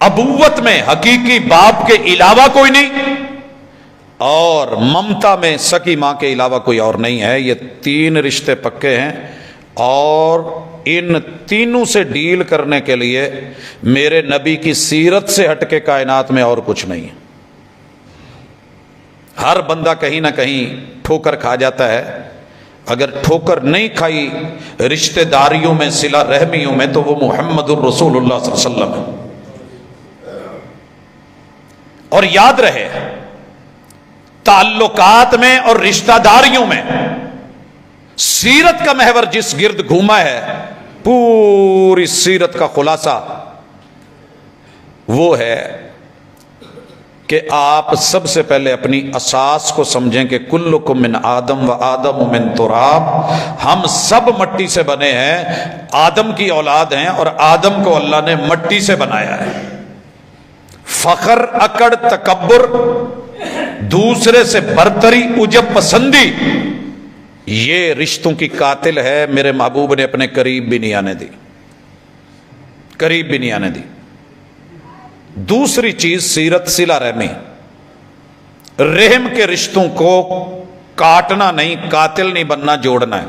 ابوت میں حقیقی باپ کے علاوہ کوئی نہیں، اور ممتا میں سکی ماں کے علاوہ کوئی اور نہیں ہے. یہ 3 رشتے پکے ہیں اور ان تینوں سے ڈیل کرنے کے لیے میرے نبی کی سیرت سے ہٹ کے کائنات میں اور کچھ نہیں ہے. ہر بندہ کہیں نہ کہیں ٹھوکر کھا جاتا ہے. اگر ٹھوکر نہیں کھائی رشتہ داریوں میں، صلہ رحمیوں میں، تو وہ محمد الرسول اللہ صلی اللہ علیہ وسلم ہے. اور یاد رہے، تعلقات میں اور رشتہ داریوں میں سیرت کا محور جس گرد گھوما ہے، پوری سیرت کا خلاصہ وہ ہے کہ آپ سب سے پہلے اپنی اساس کو سمجھیں کہ کلکم من آدم و آدم من تراب. ہم سب مٹی سے بنے ہیں، آدم کی اولاد ہیں اور آدم کو اللہ نے مٹی سے بنایا ہے. فخر، اکڑ، تکبر، دوسرے سے برتری، عجب پسندی، یہ رشتوں کی قاتل ہے. میرے محبوب نے اپنے قریب بھی نہیں آنے دی، قریب بھی نہیں آنے دی. دوسری چیز سیرت، صلہ رحمی. رحم کے رشتوں کو کاٹنا نہیں، قاتل نہیں بننا، جوڑنا ہے.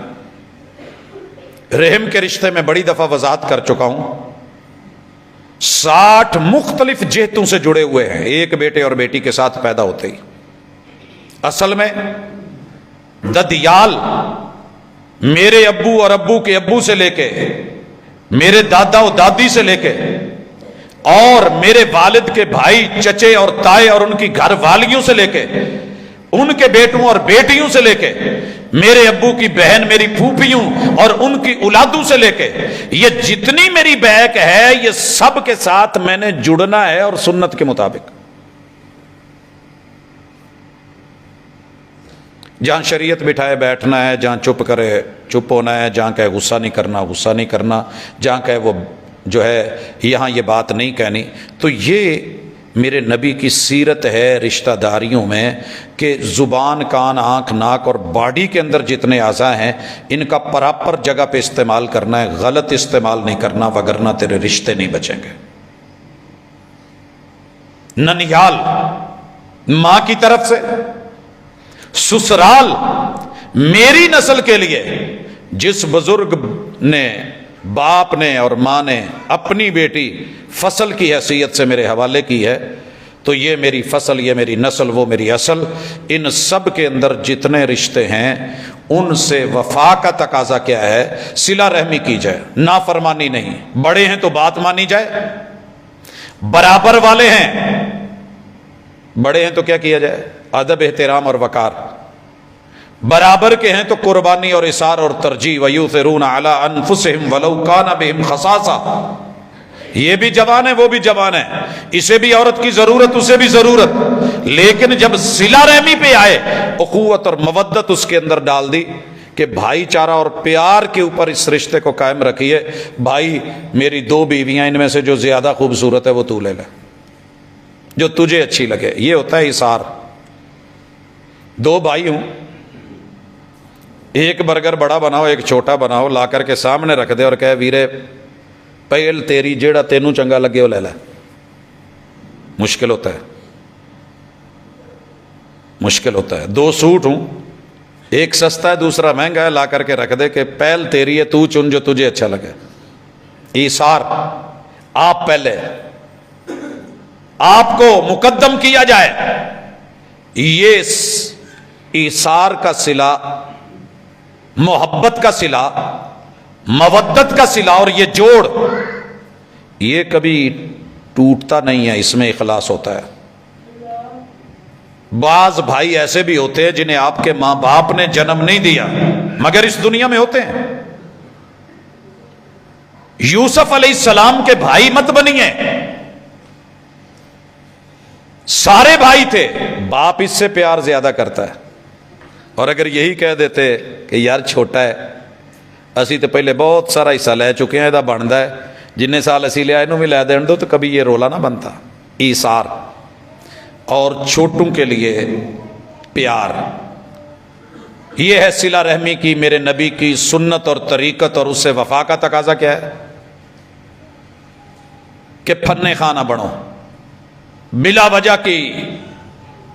رحم کے رشتے میں بڑی دفعہ وضاحت کر چکا ہوں، 60 مختلف جہتوں سے جڑے ہوئے ہیں ایک بیٹے اور بیٹی کے ساتھ پیدا ہوتے ہی. اصل میں ددیال میرے ابو اور ابو کے ابو سے لے کے، میرے دادا و دادی سے لے کے، اور میرے والد کے بھائی، چچے اور تائے اور ان کی گھر والیوں سے لے کے، ان کے بیٹوں اور بیٹیوں سے لے کے، میرے ابو کی بہن، میری پھوپھیوں اور ان کی اولادوں سے لے کے، یہ جتنی میری بہک ہے یہ سب کے ساتھ میں نے جڑنا ہے، اور سنت کے مطابق. جہاں شریعت بٹھائے بیٹھنا ہے، جہاں چپ کرے چپ ہونا ہے، جہاں کہے غصہ نہیں کرنا غصہ نہیں کرنا، جہاں کہے وہ جو ہے یہاں یہ بات نہیں کہنی. تو یہ میرے نبی کی سیرت ہے رشتہ داریوں میں کہ زبان، کان، آنکھ، ناک اور باڈی کے اندر جتنے اعضاء ہیں ان کا پراپر جگہ پہ استعمال کرنا ہے، غلط استعمال نہیں کرنا، وگرنہ تیرے رشتے نہیں بچیں گے. ننیال ماں کی طرف سے، سسرال میری نسل کے لیے جس بزرگ نے، باپ نے اور ماں نے اپنی بیٹی فصل کی حیثیت سے میرے حوالے کی ہے، تو یہ میری فصل، یہ میری نسل، وہ میری اصل. ان سب کے اندر جتنے رشتے ہیں ان سے وفا کا تقاضا کیا ہے؟ صلہ رحمی کی جائے، نافرمانی نہیں. بڑے ہیں تو بات مانی جائے، برابر والے ہیں، بڑے ہیں تو کیا کیا جائے؟ ادب، احترام اور وقار. برابر کے ہیں تو قربانی اور اثار اور ترجیح. وَيُؤْثِرُونَ عَلَىٰ أَنفُسِهِمْ وَلَوْ كَانَ بِهِمْ خَصَاصَةٌ. یہ بھی جوان ہے، وہ بھی جوان ہے، اسے بھی عورت کی ضرورت، اسے بھی ضرورت. لیکن جب صلہ رحمی پہ آئے، اخوت اور مودت اس کے اندر ڈال دی کہ بھائی چارہ اور پیار کے اوپر اس رشتے کو قائم رکھیے. بھائی میری 2 بیویاں، ان میں سے جو زیادہ خوبصورت ہے وہ تو لے لے، جو تجھے اچھی لگے. یہ ہوتا ہے اثار. 2 بھائی ہوں، ایک برگر بڑا بناؤ، ایک چھوٹا بناؤ، لا کر کے سامنے رکھ دے اور کہے ویرے پہل تیری جیڑا تینوں چنگا لگے وہ لے لے. مشکل ہوتا ہے، مشکل ہوتا ہے. 2 سوٹ ہوں، ایک سستا ہے دوسرا مہنگا ہے، لا کر کے رکھ دے کہ پہل تیری ہے، تو چن جو تجھے اچھا لگے. ایثار، آپ پہلے، آپ کو مقدم کیا جائے. یہ ایثار کا صلہ، محبت کا صلہ، مودت کا صلہ، اور یہ جوڑ یہ کبھی ٹوٹتا نہیں ہے، اس میں اخلاص ہوتا ہے. بعض بھائی ایسے بھی ہوتے ہیں جنہیں آپ کے ماں باپ نے جنم نہیں دیا مگر اس دنیا میں ہوتے ہیں. یوسف علیہ السلام کے بھائی مت بنیے، سارے بھائی تھے، باپ اس سے پیار زیادہ کرتا ہے. اور اگر یہی کہہ دیتے کہ یار چھوٹا ہے، اسی تو پہلے بہت سارا حصہ لے چکے ہیں، یہ بنتا ہے جن سال اسی لے آئے بھی لے دین دو، تو کبھی یہ رولا نہ بنتا. ایثار اور چھوٹوں کے لیے پیار، یہ ہے صلہ رحمی کی میرے نبی کی سنت اور طریقت. اور اس سے وفا کا تقاضا کیا ہے کہ پھنے خانہ بنو، بلا وجہ کی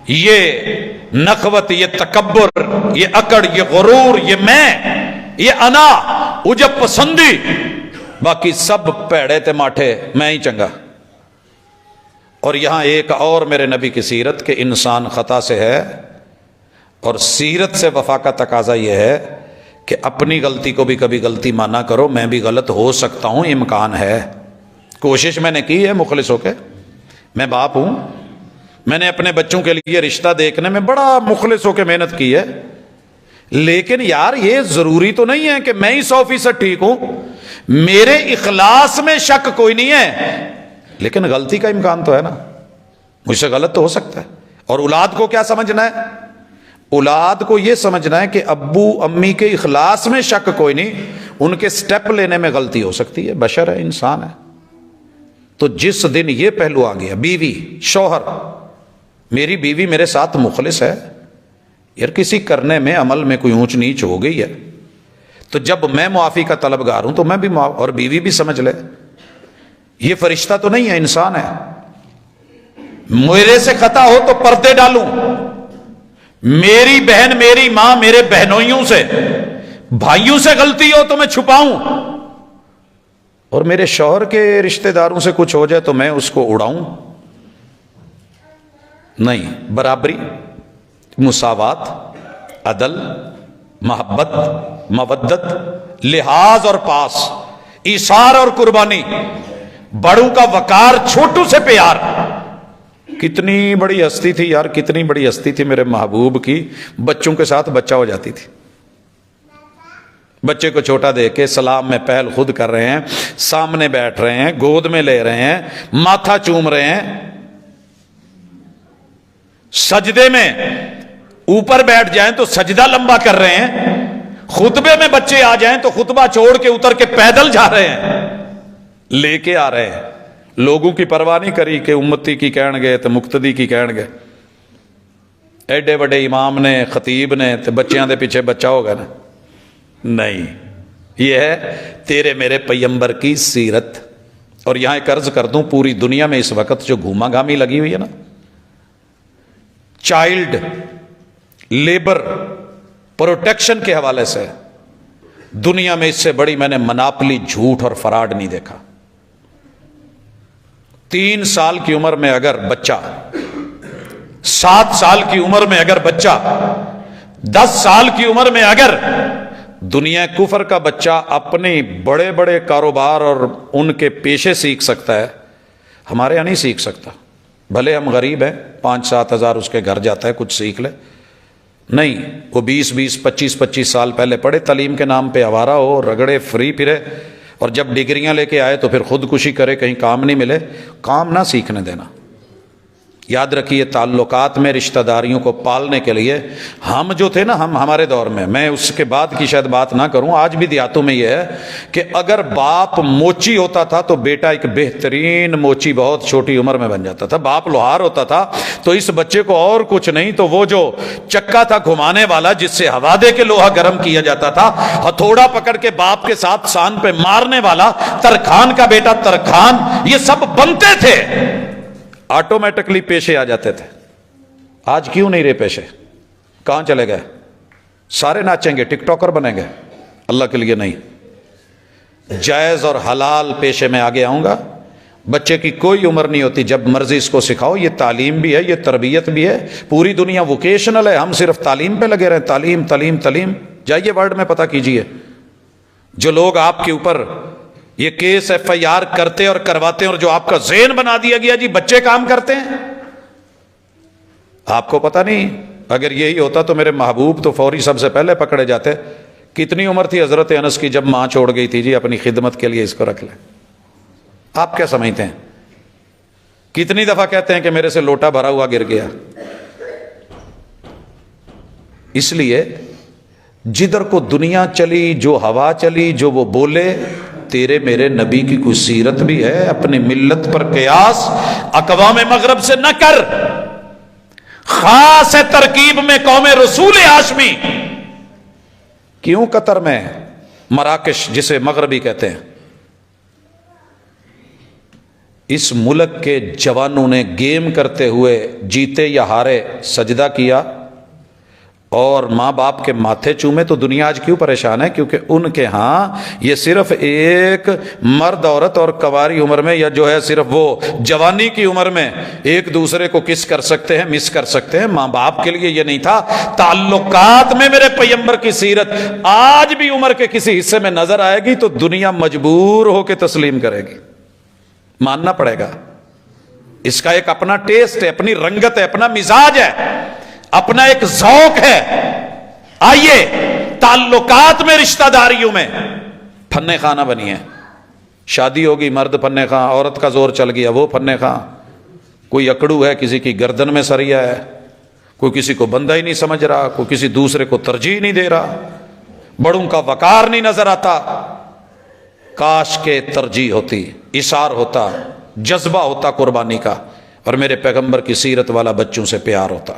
یہ نخوت، یہ تکبر، یہ اکڑ، یہ غرور، یہ میں، یہ انا، عجب پسندی، باقی سب پیڑے تے ماٹھے، میں ہی چنگا۔ اور یہاں ایک اور میرے نبی کی سیرت کہ انسان خطا سے ہے، اور سیرت سے وفا کا تقاضا یہ ہے کہ اپنی غلطی کو بھی کبھی غلطی مانا کرو، میں بھی غلط ہو سکتا ہوں، امکان ہے۔ کوشش میں نے کی ہے مخلص ہو کے، میں باپ ہوں، میں نے اپنے بچوں کے لیے رشتہ دیکھنے میں بڑا مخلص ہو کے محنت کی ہے، لیکن یار یہ ضروری تو نہیں ہے کہ میں ہی 100% ٹھیک ہوں، میرے اخلاص میں شک کوئی نہیں ہے، لیکن غلطی کا امکان تو ہے نا، مجھ سے غلط تو ہو سکتا ہے۔ اور اولاد کو کیا سمجھنا ہے؟ اولاد کو یہ سمجھنا ہے کہ ابو امی کے اخلاص میں شک کوئی نہیں، ان کے سٹیپ لینے میں غلطی ہو سکتی ہے، بشر ہے، انسان ہے۔ تو جس دن یہ پہلو آ گیا، بیوی، شوہر، میری بیوی میرے ساتھ مخلص ہے، یار کسی کرنے میں عمل میں کوئی اونچ نیچ ہو گئی ہے تو جب میں معافی کا طلبگار ہوں تو میں بھی اور بیوی بھی سمجھ لے یہ فرشتہ تو نہیں ہے، انسان ہے، میرے سے خطا ہو تو پردے ڈالوں، میری بہن، میری ماں، میرے بہنوئیوں سے، بھائیوں سے غلطی ہو تو میں چھپاؤں، اور میرے شوہر کے رشتہ داروں سے کچھ ہو جائے تو میں اس کو اڑاؤں؟ نہیں، برابری، مساوات، عدل، محبت، مودت، لحاظ اور پاس، ایثار اور قربانی، بڑوں کا وقار، چھوٹوں سے پیار۔ کتنی بڑی ہستی تھی یار، کتنی بڑی ہستی تھی میرے محبوب کی، بچوں کے ساتھ بچہ ہو جاتی تھی، بچے کو چھوٹا دیکھ کے سلام میں پہل خود کر رہے ہیں، سامنے بیٹھ رہے ہیں، گود میں لے رہے ہیں، ماتھا چوم رہے ہیں، سجدے میں اوپر بیٹھ جائیں تو سجدہ لمبا کر رہے ہیں، خطبے میں بچے آ جائیں تو خطبہ چھوڑ کے اتر کے پیدل جا رہے ہیں، لے کے آ رہے ہیں، لوگوں کی پرواہ نہیں کری کہ امتی کی کہن گے تو مقتدی کی کہن گے، ایڈے بڑے امام نے، خطیب نے، تو بچیاں دے پیچھے بچہ ہوگا نا؟ نہیں، یہ ہے تیرے میرے پیمبر کی سیرت۔ اور یہاں ایک عرض کر دوں، پوری دنیا میں اس وقت جو گھوما گامی لگی ہوئی ہے نا، چائلڈ لیبر پروٹیکشن کے حوالے سے، دنیا میں اس سے بڑی میں نے مناپلی، جھوٹ اور فراڈ نہیں دیکھا۔ 3 سال کی عمر میں اگر بچہ، 7 سال کی عمر میں اگر بچہ، 10 سال کی عمر میں اگر دنیا کفر کا بچہ اپنے بڑے بڑے کاروبار اور ان کے پیشے سیکھ سکتا ہے، ہمارے یہاں نہیں سیکھ سکتا، بھلے ہم غریب ہیں، 5-7 ہزار اس کے گھر جاتا ہے، کچھ سیکھ لے، نہیں، وہ 20-20 25-25 سال پہلے پڑھے، تعلیم کے نام پہ آوارہ ہو، رگڑے، فری پھرے، اور جب ڈگریاں لے کے آئے تو پھر خودکشی کرے، کہیں کام نہیں ملے، کام نہ سیکھنے دینا۔ یاد رکھیے، تعلقات میں رشتہ داریوں کو پالنے کے لیے ہم جو تھے نا، ہمارے دور میں اس کے بعد کی شاید بات نہ کروں، آج بھی دیہاتوں میں یہ ہے کہ اگر باپ موچی ہوتا تھا تو بیٹا ایک بہترین موچی بہت چھوٹی عمر میں بن جاتا تھا، باپ لوہار ہوتا تھا تو اس بچے کو اور کچھ نہیں تو وہ جو چکا تھا گھمانے والا جس سے ہوا دے کے لوہا گرم کیا جاتا تھا، ہتھوڑا پکڑ کے باپ کے ساتھ سان پہ مارنے والا ترکھان کا بیٹا ترکھان، یہ سب بنتے تھے، آٹومیٹکلی پیشے آ جاتے تھے۔ آج کیوں نہیں رہے پیشے؟ کہاں چلے گئے؟ سارے ناچیں گے، ٹک ٹاکر بنیں گے، اللہ کے لیے نہیں۔ جائز اور حلال پیشے میں آگے آؤں گا، بچے کی کوئی عمر نہیں ہوتی، جب مرضی اس کو سکھاؤ، یہ تعلیم بھی ہے، یہ تربیت بھی ہے، پوری دنیا ووکیشنل ہے، ہم صرف تعلیم پہ لگے رہے، تعلیم تعلیم تعلیم۔ جائیے ورڈ میں پتہ کیجئے، جو لوگ آپ کے اوپر یہ کیس FIR کرتے اور کرواتے ہیں اور جو آپ کا ذہن بنا دیا گیا جی بچے کام کرتے ہیں، آپ کو پتہ نہیں، اگر یہی ہوتا تو میرے محبوب تو فوری سب سے پہلے پکڑے جاتے۔ کتنی عمر تھی حضرت انس کی جب ماں چھوڑ گئی تھی جی اپنی خدمت کے لیے اس کو رکھ لیں؟ آپ کیا سمجھتے ہیں؟ کتنی دفعہ کہتے ہیں کہ میرے سے لوٹا بھرا ہوا گر گیا؟ اس لیے جدھر کو دنیا چلی، جو ہوا چلی، جو وہ بولے، تیرے میرے نبی کی کوئی سیرت بھی ہے؟ اپنی ملت پر قیاس اقوام مغرب سے نہ کر، خاص ہے ترکیب میں قوم رسول ہاشمی۔ کیوں قطر میں مراکش جسے مغربی کہتے ہیں، اس ملک کے جوانوں نے گیم کرتے ہوئے جیتے یا ہارے سجدہ کیا اور ماں باپ کے ماتھے چومے، تو دنیا آج کیوں پریشان ہے؟ کیونکہ ان کے ہاں یہ صرف ایک مرد عورت اور کنواری عمر میں، یا جو ہے صرف وہ جوانی کی عمر میں ایک دوسرے کو کس کر سکتے ہیں، مس کر سکتے ہیں۔ ماں باپ کے لیے یہ نہیں تھا۔ تعلقات میں میرے پیغمبر کی سیرت آج بھی عمر کے کسی حصے میں نظر آئے گی تو دنیا مجبور ہو کے تسلیم کرے گی، ماننا پڑے گا۔ اس کا ایک اپنا ٹیسٹ ہے، اپنی رنگت ہے، اپنا مزاج ہے، اپنا ایک ذوق ہے۔ آئیے تعلقات میں، رشتہ داریوں میں پھنے خانہ بنی ہے۔ شادی ہوگی، مرد پھنے خاں، عورت کا زور چل گیا وہ پھنے خاں، کوئی اکڑو ہے، کسی کی گردن میں سریا ہے، کوئی کسی کو بندہ ہی نہیں سمجھ رہا، کوئی کسی دوسرے کو ترجیح نہیں دے رہا، بڑوں کا وقار نہیں نظر آتا۔ کاش کے ترجیح ہوتی، اثار ہوتا، جذبہ ہوتا قربانی کا، اور میرے پیغمبر کی سیرت والا بچوں سے پیار ہوتا۔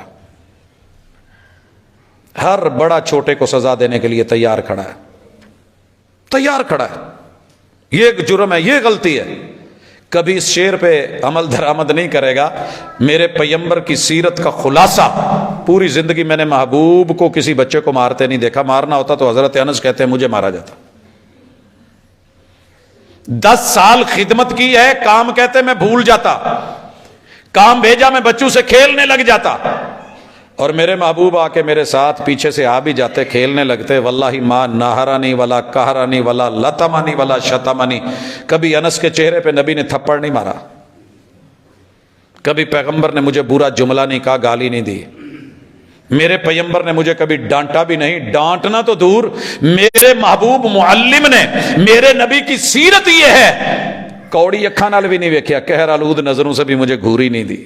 ہر بڑا چھوٹے کو سزا دینے کے لیے تیار کھڑا ہے، تیار کھڑا ہے۔ یہ ایک جرم ہے، یہ غلطی ہے، کبھی اس شعر پہ عمل درآمد نہیں کرے گا۔ میرے پیغمبر کی سیرت کا خلاصہ، پوری زندگی میں نے محبوب کو کسی بچے کو مارتے نہیں دیکھا، مارنا ہوتا تو حضرت انس کہتے ہیں مجھے مارا جاتا۔ 10 سال خدمت کی ہے، کام کہتے میں بھول جاتا، کام بھیجا میں بچوں سے کھیلنے لگ جاتا، اور میرے محبوب آ کے میرے ساتھ پیچھے سے آ بھی جاتے، کھیلنے لگتے۔ واللہ ما نہرانی ولا قہرانی ولا لطمانی ولا شتمانی، کبھی انس کے چہرے پہ نبی نے تھپڑ نہیں مارا، کبھی پیغمبر نے مجھے برا جملہ نہیں کہا، گالی نہیں دی، میرے پیغمبر نے مجھے کبھی ڈانٹا بھی نہیں۔ ڈانٹنا تو دور، میرے محبوب معلم نے، میرے نبی کی سیرت یہ ہے، کوڑی اکھاں نال بھی نہیں ویکھیا، قہر آلود نظروں سے بھی مجھے گھوری نہیں دی۔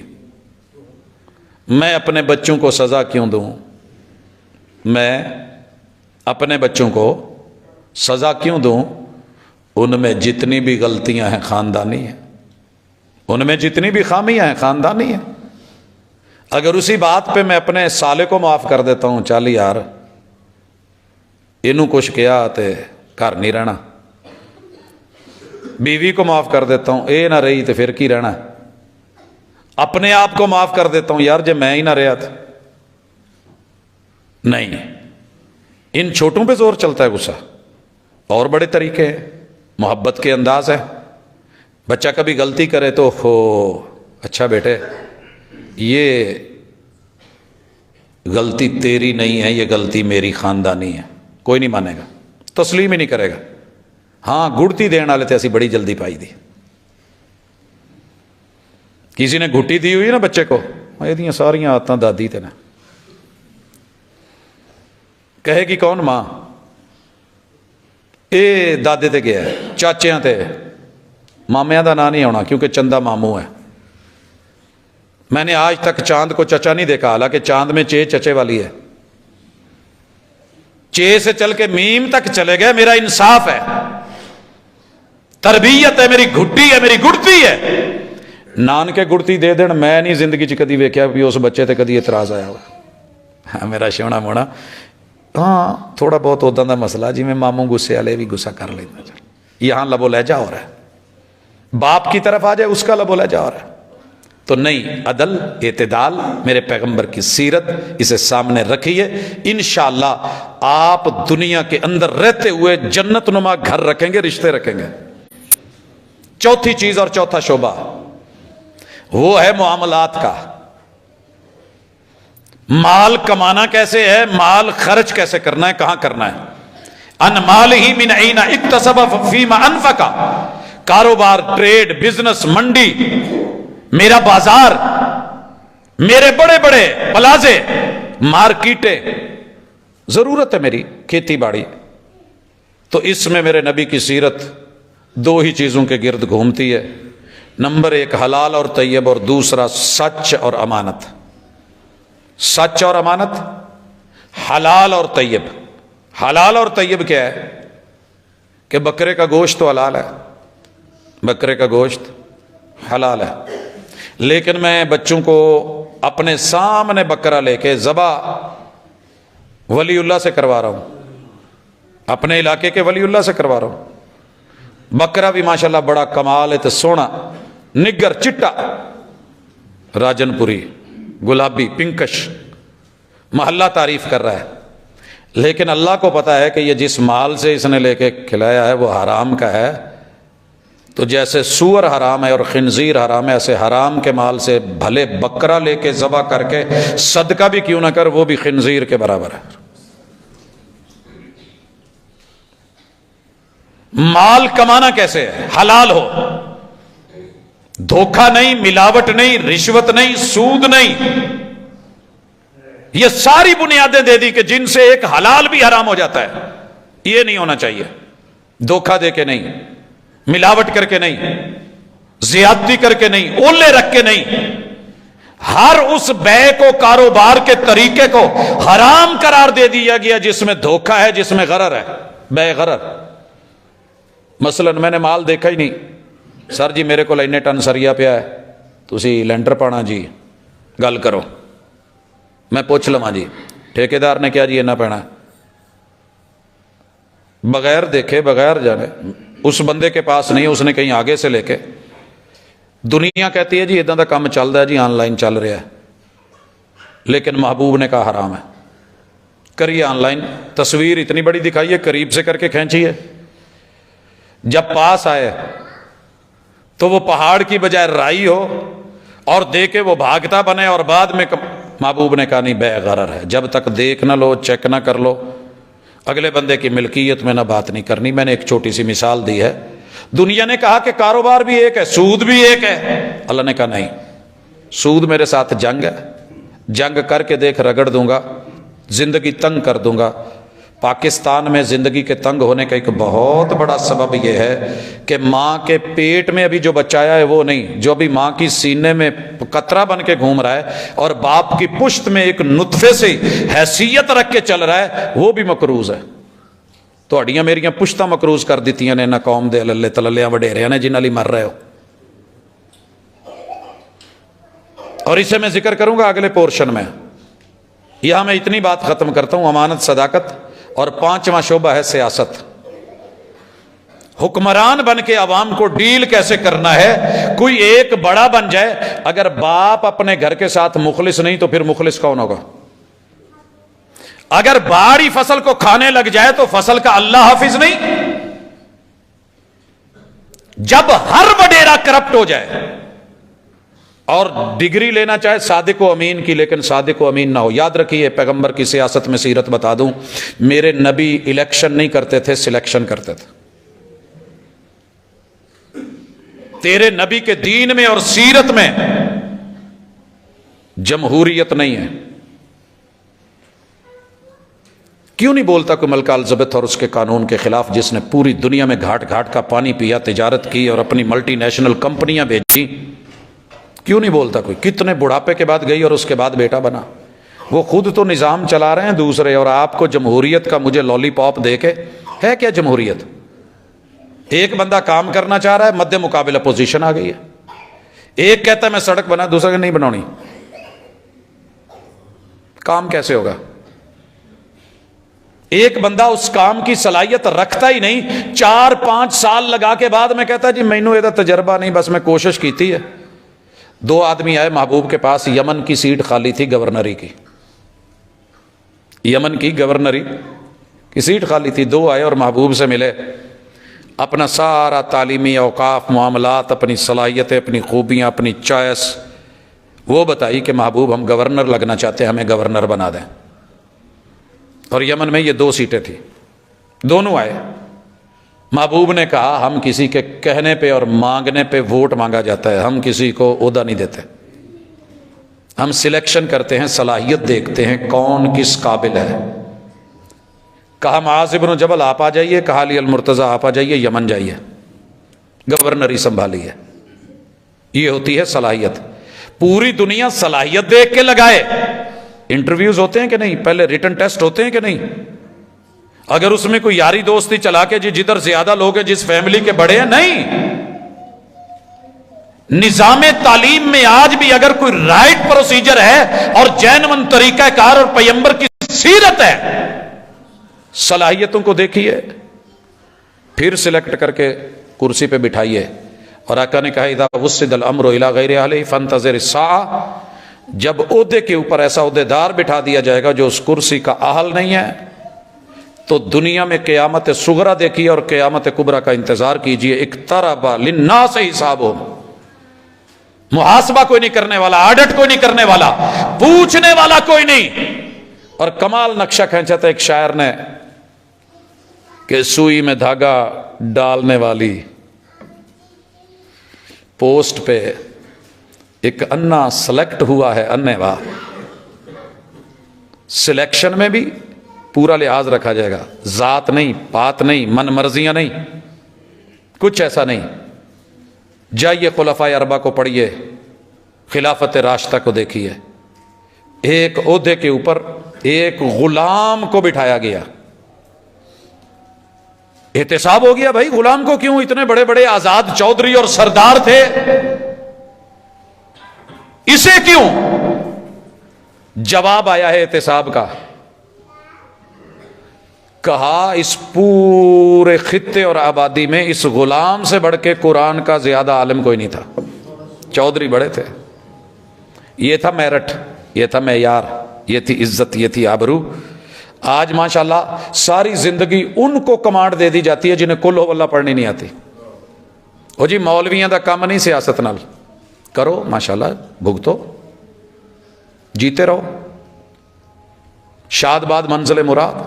میں اپنے بچوں کو سزا کیوں دوں؟ میں اپنے بچوں کو سزا کیوں دوں؟ ان میں جتنی بھی غلطیاں ہیں خاندانی ہیں، ان میں جتنی بھی خامیاں ہیں خاندانی ہیں۔ اگر اسی بات پہ میں اپنے سالے کو معاف کر دیتا ہوں، چل یار اینوں کچھ کیا تے گھر نہیں رہنا، بیوی کو معاف کر دیتا ہوں، اے نہ رہی تو پھر کی رہنا، اپنے آپ کو معاف کر دیتا ہوں، یار جب میں ہی نہ رہا تھا۔ نہیں، ان چھوٹوں پہ زور چلتا ہے غصہ، اور بڑے طریقے ہیں، محبت کے انداز ہے۔ بچہ کبھی غلطی کرے تو ہو اچھا بیٹے، یہ غلطی تیری نہیں ہے، یہ غلطی میری خاندانی ہے، کوئی نہیں مانے گا، تسلیم ہی نہیں کرے گا۔ ہاں گڑتی دین والے تے اسی بڑی جلدی پائی دی، کسی نے گھٹی دی ہوئی نا بچے کو، یہ ساریاں آدتاں دادی تے نا، کہے گی کون ماں؟ اے دادے تے گیا ہے، چاچیاں تے، مامیاں دا نا نہیں ہونا کیونکہ چندہ ماموں ہے۔ میں نے آج تک چاند کو چچا نہیں دیکھا، حالانکہ چاند میں چے چچے والی ہے، چے سے چل کے میم تک چلے گئے، میرا انصاف ہے، تربیت ہے، میری گھٹی ہے، میری گڑتی ہے۔ نان کے گڑتی دے دین، میں نہیں زندگی چ کدی ویکھیا بھی اس بچے تے کدی اعتراض آیا ہوا۔ ہاں میرا شونا مونا، ہاں تھوڑا بہت اداں دا مسئلہ، جی میں ماموں غصے والے بھی غصہ کر لینا، یہاں لبو لہجہ ہو رہا ہے، باپ کی طرف آ جائے اس کا لبو لہجہ ہو رہا ہے۔ تو نہیں، عدل، اعتدال، میرے پیغمبر کی سیرت، اسے سامنے رکھیے، انشاءاللہ آپ دنیا کے اندر رہتے ہوئے جنت نما گھر رکھیں گے، رشتے رکھیں گے۔ چوتھی چیز اور چوتھا شعبہ وہ ہے معاملات کا۔ مال کمانا کیسے ہے، مال خرچ کیسے کرنا ہے، کہاں کرنا ہے۔ ان مالہ من این اکتسب فیما انفق، کاروبار، ٹریڈ، بزنس، منڈی، میرا بازار، میرے بڑے بڑے پلازے، مارکیٹیں، ضرورت ہے میری کھیتی باڑی، تو اس میں میرے نبی کی سیرت دو ہی چیزوں کے گرد گھومتی ہے۔ نمبر 1 حلال اور طیب، اور دوسرا سچ اور امانت۔ سچ اور امانت، حلال اور طیب۔ حلال اور طیب کیا ہے کہ بکرے کا گوشت تو حلال ہے، بکرے کا گوشت حلال ہے، لیکن میں بچوں کو اپنے سامنے بکرا لے کے ذبح ولی اللہ سے کروا رہا ہوں، اپنے علاقے کے ولی اللہ سے کروا رہا ہوں۔ بکرا بھی ماشاءاللہ بڑا کمال ہے تو سونا، نگر چٹا، راجن پوری، گلابی، پنکش، محلہ تعریف کر رہا ہے، لیکن اللہ کو پتا ہے کہ یہ جس مال سے اس نے لے کے کھلایا ہے وہ حرام کا ہے. تو جیسے سور حرام ہے اور خنزیر حرام ہے، ایسے حرام کے مال سے بھلے بکرا لے کے ذبح کر کے صدقہ بھی کیوں نہ کر، وہ بھی خنزیر کے برابر ہے. مال کمانا کیسے ہے؟ حلال ہو، دھوکہ نہیں، ملاوٹ نہیں، رشوت نہیں، سود نہیں. یہ ساری بنیادیں دے دی کہ جن سے ایک حلال بھی حرام ہو جاتا ہے. یہ نہیں ہونا چاہیے. دھوکہ دے کے نہیں، ملاوٹ کر کے نہیں، زیادتی کر کے نہیں، اولے رکھ کے نہیں. ہر اس بے کو، کاروبار کے طریقے کو حرام قرار دے دیا گیا جس میں دھوکہ ہے، جس میں غرر ہے، بے غرر. مثلا میں نے مال دیکھا ہی نہیں، سر جی میرے کو اننے ٹن سریا پیا ہے، تسی لینڈر پانا جی، گل کرو. میں پوچھ لواں جی ٹھیکیدار نے کیا جی اینا پینا، بغیر دیکھے بغیر جانے، اس بندے کے پاس نہیں، اس نے کہیں آگے سے لے کے. دنیا کہتی ہے جی ادھا دا کام چل رہا ہے جی، آن لائن چل رہا ہے، لیکن محبوب نے کہا حرام ہے. کریے آن لائن، تصویر اتنی بڑی دکھائیے، قریب سے کر کے کھینچیے. جب پاس آئے تو وہ پہاڑ کی بجائے رائی ہو اور دے کے وہ بھاگتا بنے، اور بعد میں محبوب نے کہا نہیں بے غرر ہے. جب تک دیکھ نہ لو، چیک نہ کر لو، اگلے بندے کی ملکیت میں نہ بات نہیں کرنی. میں نے ایک چھوٹی سی مثال دی ہے. دنیا نے کہا کہ کاروبار بھی ایک ہے، سود بھی ایک ہے. اللہ نے کہا نہیں، سود میرے ساتھ جنگ ہے، جنگ کر کے دیکھ، رگڑ دوں گا، زندگی تنگ کر دوں گا. پاکستان میں زندگی کے تنگ ہونے کا ایک بہت بڑا سبب یہ ہے کہ ماں کے پیٹ میں ابھی جو بچایا ہے وہ نہیں، جو ابھی ماں کی سینے میں قطرہ بن کے گھوم رہا ہے اور باپ کی پشت میں ایک نطفے سے حیثیت رکھ کے چل رہا ہے، وہ بھی مقروض ہے. تہاڈیاں میریاں پشتاں مقروض کر دیتیاں نے نہ قوم دے اللہ تللیاں وڈیریاں نے جنہاں لئی مر رہے ہو. اور اسے میں ذکر کروں گا اگلے پورشن میں. یہاں میں اتنی بات ختم کرتا ہوں. امانت، صداقت، اور 5واں شعبہ ہے سیاست. حکمران بن کے عوام کو ڈیل کیسے کرنا ہے. کوئی ایک بڑا بن جائے، اگر باپ اپنے گھر کے ساتھ مخلص نہیں تو پھر مخلص کون ہوگا؟ اگر باڑی فصل کو کھانے لگ جائے تو فصل کا اللہ حافظ نہیں. جب ہر وڈیرا کرپٹ ہو جائے اور ڈگری لینا چاہے صادق و امین کی، لیکن صادق و امین نہ ہو. یاد رکھیے پیغمبر کی سیاست میں سیرت بتا دوں، میرے نبی الیکشن نہیں کرتے تھے، سلیکشن کرتے تھے. تیرے نبی کے دین میں اور سیرت میں جمہوریت نہیں ہے. کیوں نہیں بولتا کوئی ملکہ الزبتھ اور اس کے قانون کے خلاف، جس نے پوری دنیا میں گھاٹ گھاٹ کا پانی پیا، تجارت کی اور اپنی ملٹی نیشنل کمپنیاں بھیجی؟ کیوں نہیں بولتا کوئی؟ کتنے بڑھاپے کے بعد گئی اور اس کے بعد بیٹا بنا. وہ خود تو نظام چلا رہے ہیں دوسرے، اور آپ کو جمہوریت کا مجھے لالی پاپ دے کے. ہے کیا جمہوریت؟ ایک بندہ کام کرنا چاہ رہا ہے، مد مقابل اپوزیشن آ گئی ہے. ایک کہتا ہے میں سڑک بنا، دوسرا کہ نہیں بنانی. کام کیسے ہوگا؟ ایک بندہ اس کام کی صلاحیت رکھتا ہی نہیں، 4-5 سال لگا کے بعد میں کہتا ہے جی مینوں یہ تجربہ نہیں، بس میں کوشش کی ہے. 2 آدمی آئے محبوب کے پاس، یمن کی سیٹ خالی تھی گورنری کی، یمن کی گورنری کی سیٹ خالی تھی. 2 آئے اور محبوب سے ملے، اپنا سارا تعلیمی اوقاف، معاملات، اپنی صلاحیتیں، اپنی خوبیاں، اپنی چوائس وہ بتائی کہ محبوب ہم گورنر لگنا چاہتے ہیں، ہمیں گورنر بنا دیں. اور یمن میں یہ 2 سیٹیں تھیں. دونوں آئے. محبوب نے کہا ہم کسی کے کہنے پہ اور مانگنے پہ ووٹ مانگا جاتا ہے، ہم کسی کو عہدہ نہیں دیتے. ہم سلیکشن کرتے ہیں، صلاحیت دیکھتے ہیں کون کس قابل ہے. کہا معاذ بن جبل آپ آ جائیے، کہا علی المرتضی آپ آ جائیے، یمن جائیے، گورنری سنبھالی ہے. یہ ہوتی ہے صلاحیت. پوری دنیا صلاحیت دیکھ کے لگائے. انٹرویوز ہوتے ہیں کہ نہیں؟ پہلے ریٹن ٹیسٹ ہوتے ہیں کہ نہیں؟ اگر اس میں کوئی یاری دوستی چلا کے جی جدھر زیادہ لوگ ہیں، جس فیملی کے بڑے ہیں، نہیں. نظام تعلیم میں آج بھی اگر کوئی رائٹ پروسیجر ہے اور جینون طریقہ کار اور پیغمبر کی سیرت ہے، صلاحیتوں کو دیکھیے، پھر سلیکٹ کر کے کرسی پہ بٹھائیے. اور آقا نے کہا اذا وسد الامر الی غیر اہلہ فانتظر الساعہ، جب عہدے کے اوپر ایسا عہدے دار بٹھا دیا جائے گا جو اس کرسی کا اہل نہیں ہے، تو دنیا میں قیامت صغریٰ دیکھیے اور قیامت کبریٰ کا انتظار کیجیے۔ اقترب للناس حسابہم، محاسبہ کوئی نہیں کرنے والا، آڈٹ کوئی نہیں کرنے والا، پوچھنے والا کوئی نہیں۔ اور کمال نقشہ کھینچا تھا ایک شاعر نے کہ سوئی میں دھاگا ڈالنے والی پوسٹ پہ ایک انا سلیکٹ ہوا ہے، انے واہ، سلیکشن میں بھی پورا لحاظ رکھا جائے گا، ذات نہیں، پات نہیں، من مرضیاں نہیں، کچھ ایسا نہیں۔ جائیے خلفائے اربعہ کو پڑھیے، خلافت راشدہ کو دیکھیے، ایک عہدے کے اوپر ایک غلام کو بٹھایا گیا، احتساب ہو گیا بھائی غلام کو کیوں، اتنے بڑے بڑے آزاد چودھری اور سردار تھے، اسے کیوں؟ جواب آیا ہے احتساب کا، کہا اس پورے خطے اور آبادی میں اس غلام سے بڑھ کے قرآن کا زیادہ عالم کوئی نہیں تھا، چودھری بڑے تھے۔ یہ تھا میرٹ، یہ تھا معیار، یہ تھی عزت، یہ تھی آبرو۔ آج ماشاءاللہ ساری زندگی ان کو کمانڈ دے دی جاتی ہے جنہیں کل ہو اللہ پڑھنی نہیں آتی۔ او جی مولویاں دا کام نہیں سیاست نال، کرو ماشاءاللہ، بھگتو، جیتے رہو، شاد باد منزل مراد۔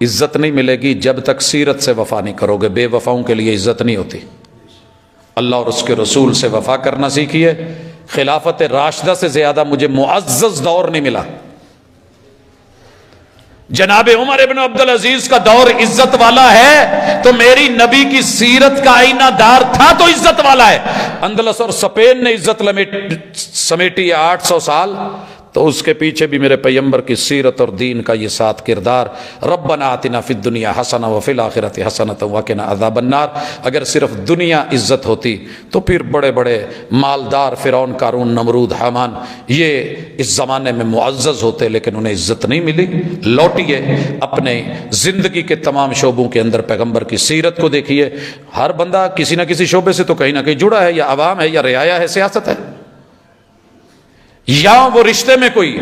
عزت نہیں ملے گی جب تک سیرت سے وفا نہیں کرو گے، بے وفاؤں کے لیے عزت نہیں ہوتی۔ اللہ اور اس کے رسول سے وفا کرنا سیکھیے۔ خلافت راشدہ سے زیادہ مجھے معزز دور نہیں ملا۔ جناب عمر ابن عبدالعزیز کا دور عزت والا ہے تو میری نبی کی سیرت کا آئینہ دار تھا تو عزت والا ہے۔ اندلس اور اسپین نے عزت سمیٹی ہے 800 سال، تو اس کے پیچھے بھی میرے پیغمبر کی سیرت اور دین کا یہ ساتھ کردار۔ ربنا آتنا فی الدنیا حسنہ وفی الآخرۃ حسنۃ وقنا عذاب النار۔ اگر صرف دنیا عزت ہوتی تو پھر بڑے بڑے مالدار فرعون، قارون، نمرود، حامان یہ اس زمانے میں معزز ہوتے، لیکن انہیں عزت نہیں ملی۔ لوٹیے اپنے زندگی کے تمام شعبوں کے اندر پیغمبر کی سیرت کو دیکھیے۔ ہر بندہ کسی نہ کسی شعبے سے تو کہیں نہ کہیں جڑا ہے، یا عوام ہے، یا رعایا ہے، سیاست ہے، یا وہ رشتے میں کوئی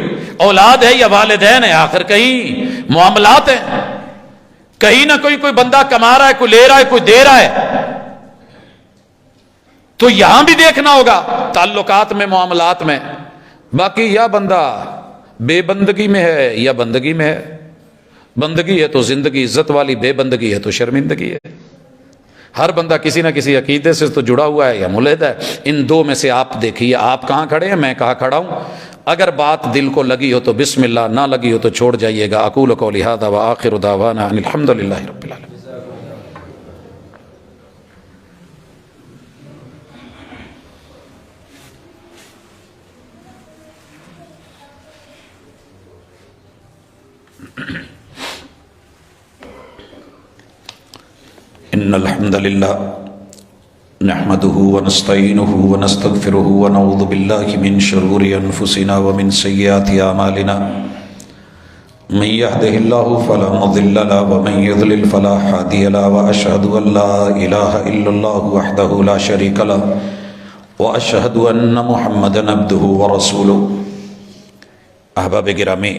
اولاد ہے یا والدین ہے، آخر کہیں معاملات ہیں، کہیں نہ کوئی بندہ کما رہا ہے، کوئی لے رہا ہے، کوئی دے رہا ہے، تو یہاں بھی دیکھنا ہوگا تعلقات میں، معاملات میں۔ باقی یا بندہ بے بندگی میں ہے یا بندگی میں ہے، بندگی ہے تو زندگی عزت والی، بے بندگی ہے تو شرمندگی ہے۔ ہر بندہ کسی نہ کسی عقیدے سے تو جڑا ہوا ہے یا ملحد ہے۔ ان دو میں سے آپ دیکھیے، آپ کہاں کھڑے ہیں، میں کہاں کھڑا ہوں۔ اگر بات دل کو لگی ہو تو بسم اللہ، نہ لگی ہو تو چھوڑ جائیے گا۔ اقول قولی ھذا وآخر دعوانا ان الحمد للہ رب العالمین۔ ان الحمد للہ نحمده ونستعینه ونستغفره ونعوذ باللہ من شرور انفسنا ومن سیئات اعمالنا من يهده الله فلا مضل له ومن يضلل فلا هادي له واشهد ان لا اله الا الله وحده لا شريك له واشهد ان محمدا عبده ورسوله۔ احباب گرامی،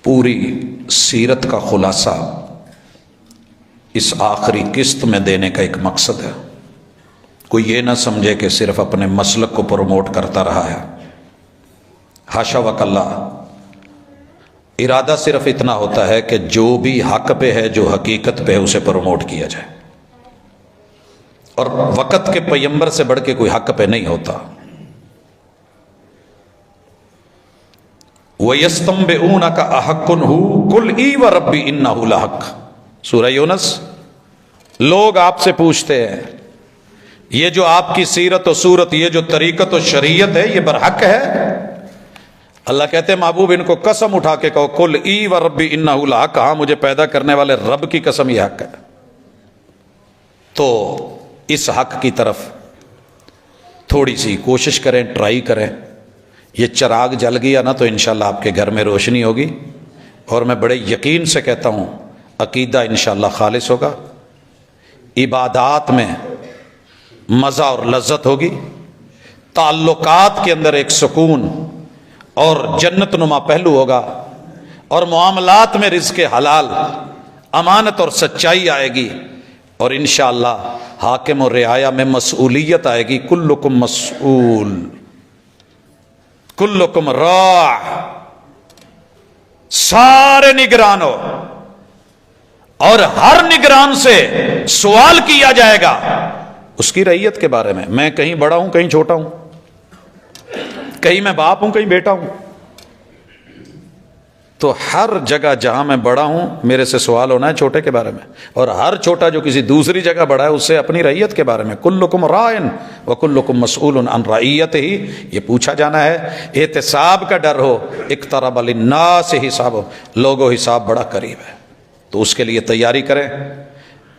پوری سیرت کا خلاصہ اس آخری قسط میں دینے کا ایک مقصد ہے۔ کوئی یہ نہ سمجھے کہ صرف اپنے مسلک کو پروموٹ کرتا رہا ہے، حاشا وکلا۔ ارادہ صرف اتنا ہوتا ہے کہ جو بھی حق پہ ہے، جو حقیقت پہ ہے، اسے پروموٹ کیا جائے، اور وقت کے پیغمبر سے بڑھ کے کوئی حق پہ نہیں ہوتا۔ وَيَسْتَنْبِئُونَكَ أَحَقٌّ هُوَ قُلْ إِي وَرَبِّي إِنَّهُ لَحَقٌّ۔ سورہ یونس۔ لوگ آپ سے پوچھتے ہیں یہ جو آپ کی سیرت و صورت، یہ جو طریقت و شریعت ہے، یہ برحق ہے؟ اللہ کہتے ہیں محبوب ان کو قسم اٹھا کے کہو، قُلْ إِي وَرَبِّي إِنَّهُ لَحَقٌّ، ہاں مجھے پیدا کرنے والے رب کی قسم یہ حق ہے۔ تو اس حق کی طرف تھوڑی سی کوشش کریں، ٹرائی کریں۔ یہ چراغ جل گیا نا تو انشاءاللہ آپ کے گھر میں روشنی ہوگی، اور میں بڑے یقین سے کہتا ہوں عقیدہ انشاءاللہ خالص ہوگا، عبادات میں مزہ اور لذت ہوگی، تعلقات کے اندر ایک سکون اور جنت نما پہلو ہوگا، اور معاملات میں رزق حلال، امانت اور سچائی آئے گی، اور انشاءاللہ حاکم و رعایا میں مسئولیت آئے گی۔ کلکم مسئول کلکم راع، سارے نگران ہو، اور ہر نگران سے سوال کیا جائے گا اس کی رعیت کے بارے میں۔ میں کہیں بڑا ہوں، کہیں چھوٹا ہوں، کہیں میں باپ ہوں، کہیں بیٹا ہوں، تو ہر جگہ جہاں میں بڑا ہوں میرے سے سوال ہونا ہے چھوٹے کے بارے میں، اور ہر چھوٹا جو کسی دوسری جگہ بڑا ہے اس سے اپنی رعیت کے بارے میں۔ کلکم راعٍ وکلکم مسئول عن رعیتہ، یہ پوچھا جانا ہے۔ احتساب کا ڈر ہو، اقترب للناس حساب، لوگوں حساب بڑا قریب ہے، تو اس کے لیے تیاری کریں،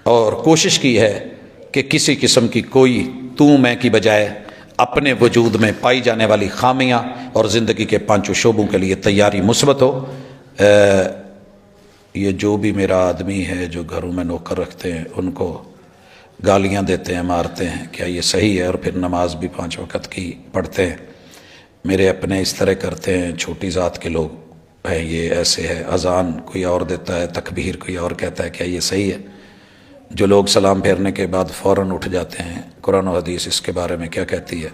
اور کوشش کی ہے کہ کسی قسم کی کوئی تو میں کی بجائے اپنے وجود میں پائی جانے والی خامیاں اور زندگی کے پانچوں شعبوں کے لیے تیاری مثبت ہو۔ یہ جو بھی میرا آدمی ہے جو گھروں میں نوکر رکھتے ہیں ان کو گالیاں دیتے ہیں، مارتے ہیں، کیا یہ صحیح ہے؟ اور پھر نماز بھی 5 وقت کی پڑھتے ہیں، میرے اپنے اس طرح کرتے ہیں، چھوٹی ذات کے لوگ ہیں، یہ ایسے ہے، اذان کوئی اور دیتا ہے، تکبیر کوئی اور کہتا ہے، کیا یہ صحیح ہے؟ جو لوگ سلام پھیرنے کے بعد فوراً اٹھ جاتے ہیں، قرآن و حدیث اس کے بارے میں کیا کہتی ہے؟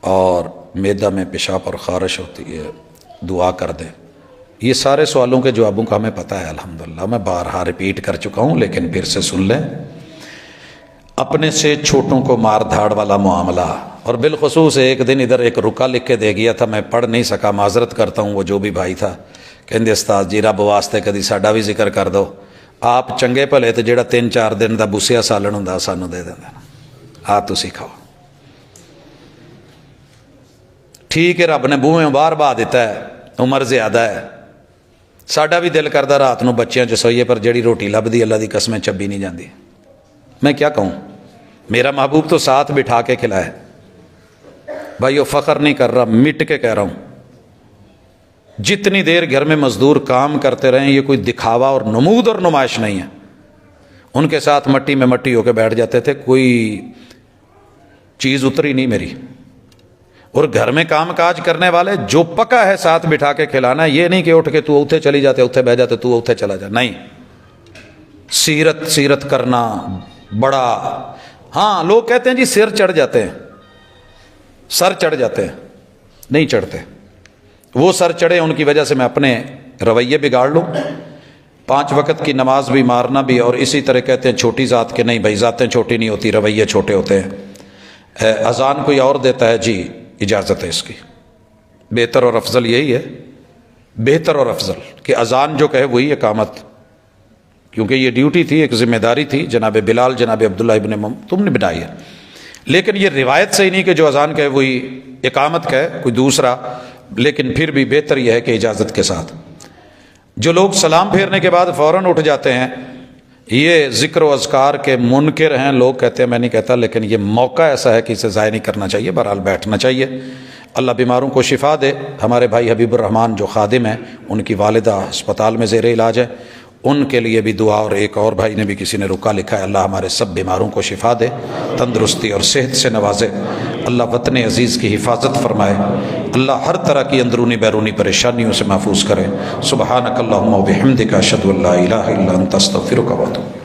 اور معدہ میں پیشاب اور خارش ہوتی ہے، دعا کر دیں۔ یہ سارے سوالوں کے جوابوں کا ہمیں پتہ ہے الحمدللہ، میں بارہا ریپیٹ کر چکا ہوں، لیکن پھر سے سن لیں۔ اپنے سے چھوٹوں کو مار دھاڑ والا معاملہ، اور بالخصوص ایک دن ادھر ایک رکا لکھ کے دے گیا تھا، میں پڑھ نہیں سکا، معذرت کرتا ہوں، وہ جو بھی بھائی تھا کہندے استاد جی رب واسطے کدی ساڈا بھی ذکر کر دو، آپ چنگے بھلے تو جہاں 3-4 دن کا بوسیا سالن ہوں سانو دے دیں، آ تسی کھاؤ۔ ٹھیک ہے رب نے بوہے باہر بہا دیتا ہے، عمر زیادہ ہے، ساڈا بھی دل کرتا رات نو بچیاں چ سوئیے، پر جڑی روٹی لبھی اللہ دی قسمیں چبی نہیں جاندی۔ میں کیا کہوں، میرا محبوب تو ساتھ بٹھا کے کھلائے، بھائیو فخر نہیں کر رہا، مٹ کے کہہ رہا ہوں، جتنی دیر گھر میں مزدور کام کرتے رہیں یہ کوئی دکھاوا اور نمود اور نمائش نہیں ہے، ان کے ساتھ مٹی میں مٹی ہو کے بیٹھ جاتے تھے، کوئی چیز اتری نہیں میری۔ اور گھر میں کام کاج کرنے والے جو پکا ہے ساتھ بٹھا کے کھلانا ہے، یہ نہیں کہ اٹھ کے تو اتھے چلی جاتے، اتھے بہ جاتے، تو اتھے چلا جا، نہیں، سیرت کرنا بڑا۔ ہاں لوگ کہتے ہیں جی سر چڑھ جاتے ہیں، سر چڑھ جاتے ہیں، نہیں چڑھتے، وہ سر چڑھے ان کی وجہ سے میں اپنے رویے بگاڑ لوں، 5 وقت کی نماز بھی مارنا بھی، اور اسی طرح کہتے ہیں چھوٹی ذات کے، نہیں بھائی ذاتیں چھوٹی نہیں ہوتی، رویے چھوٹے ہوتے ہیں۔ اذان کوئی اور دیتا ہے، جی اجازت ہے اس کی، بہتر اور افضل یہی ہے، بہتر اور افضل کہ اذان جو کہے وہی اقامت، کیونکہ یہ ڈیوٹی تھی، ایک ذمہ داری تھی، جناب بلال جناب عبداللہ ابن تم نے بنائی ہے، لیکن یہ روایت سے ہی نہیں کہ جو اذان کہے وہی اقامت کہے کوئی دوسرا، لیکن پھر بھی بہتر یہ ہے کہ اجازت کے ساتھ۔ جو لوگ سلام پھیرنے کے بعد فوراً اٹھ جاتے ہیں، یہ ذکر و اذکار کے منکر ہیں، لوگ کہتے ہیں، میں نہیں کہتا، لیکن یہ موقع ایسا ہے کہ اسے ضائع نہیں کرنا چاہیے، بہرحال بیٹھنا چاہیے۔ اللہ بیماروں کو شفا دے۔ ہمارے بھائی حبیب الرحمان جو خادم ہیں، ان کی والدہ ہسپتال میں زیر علاج ہے، ان کے لیے بھی دعا، اور ایک اور بھائی نے بھی کسی نے رکا لکھا ہے، اللہ ہمارے سب بیماروں کو شفا دے، تندرستی اور صحت سے نوازے، اللہ وطن عزیز کی حفاظت فرمائے، اللہ ہر طرح کی اندرونی بیرونی پریشانیوں سے محفوظ کرے۔ سبحانک اللہم و بحمدک، اشہد ان لا الہ الا انت، استغفرک و اتوب۔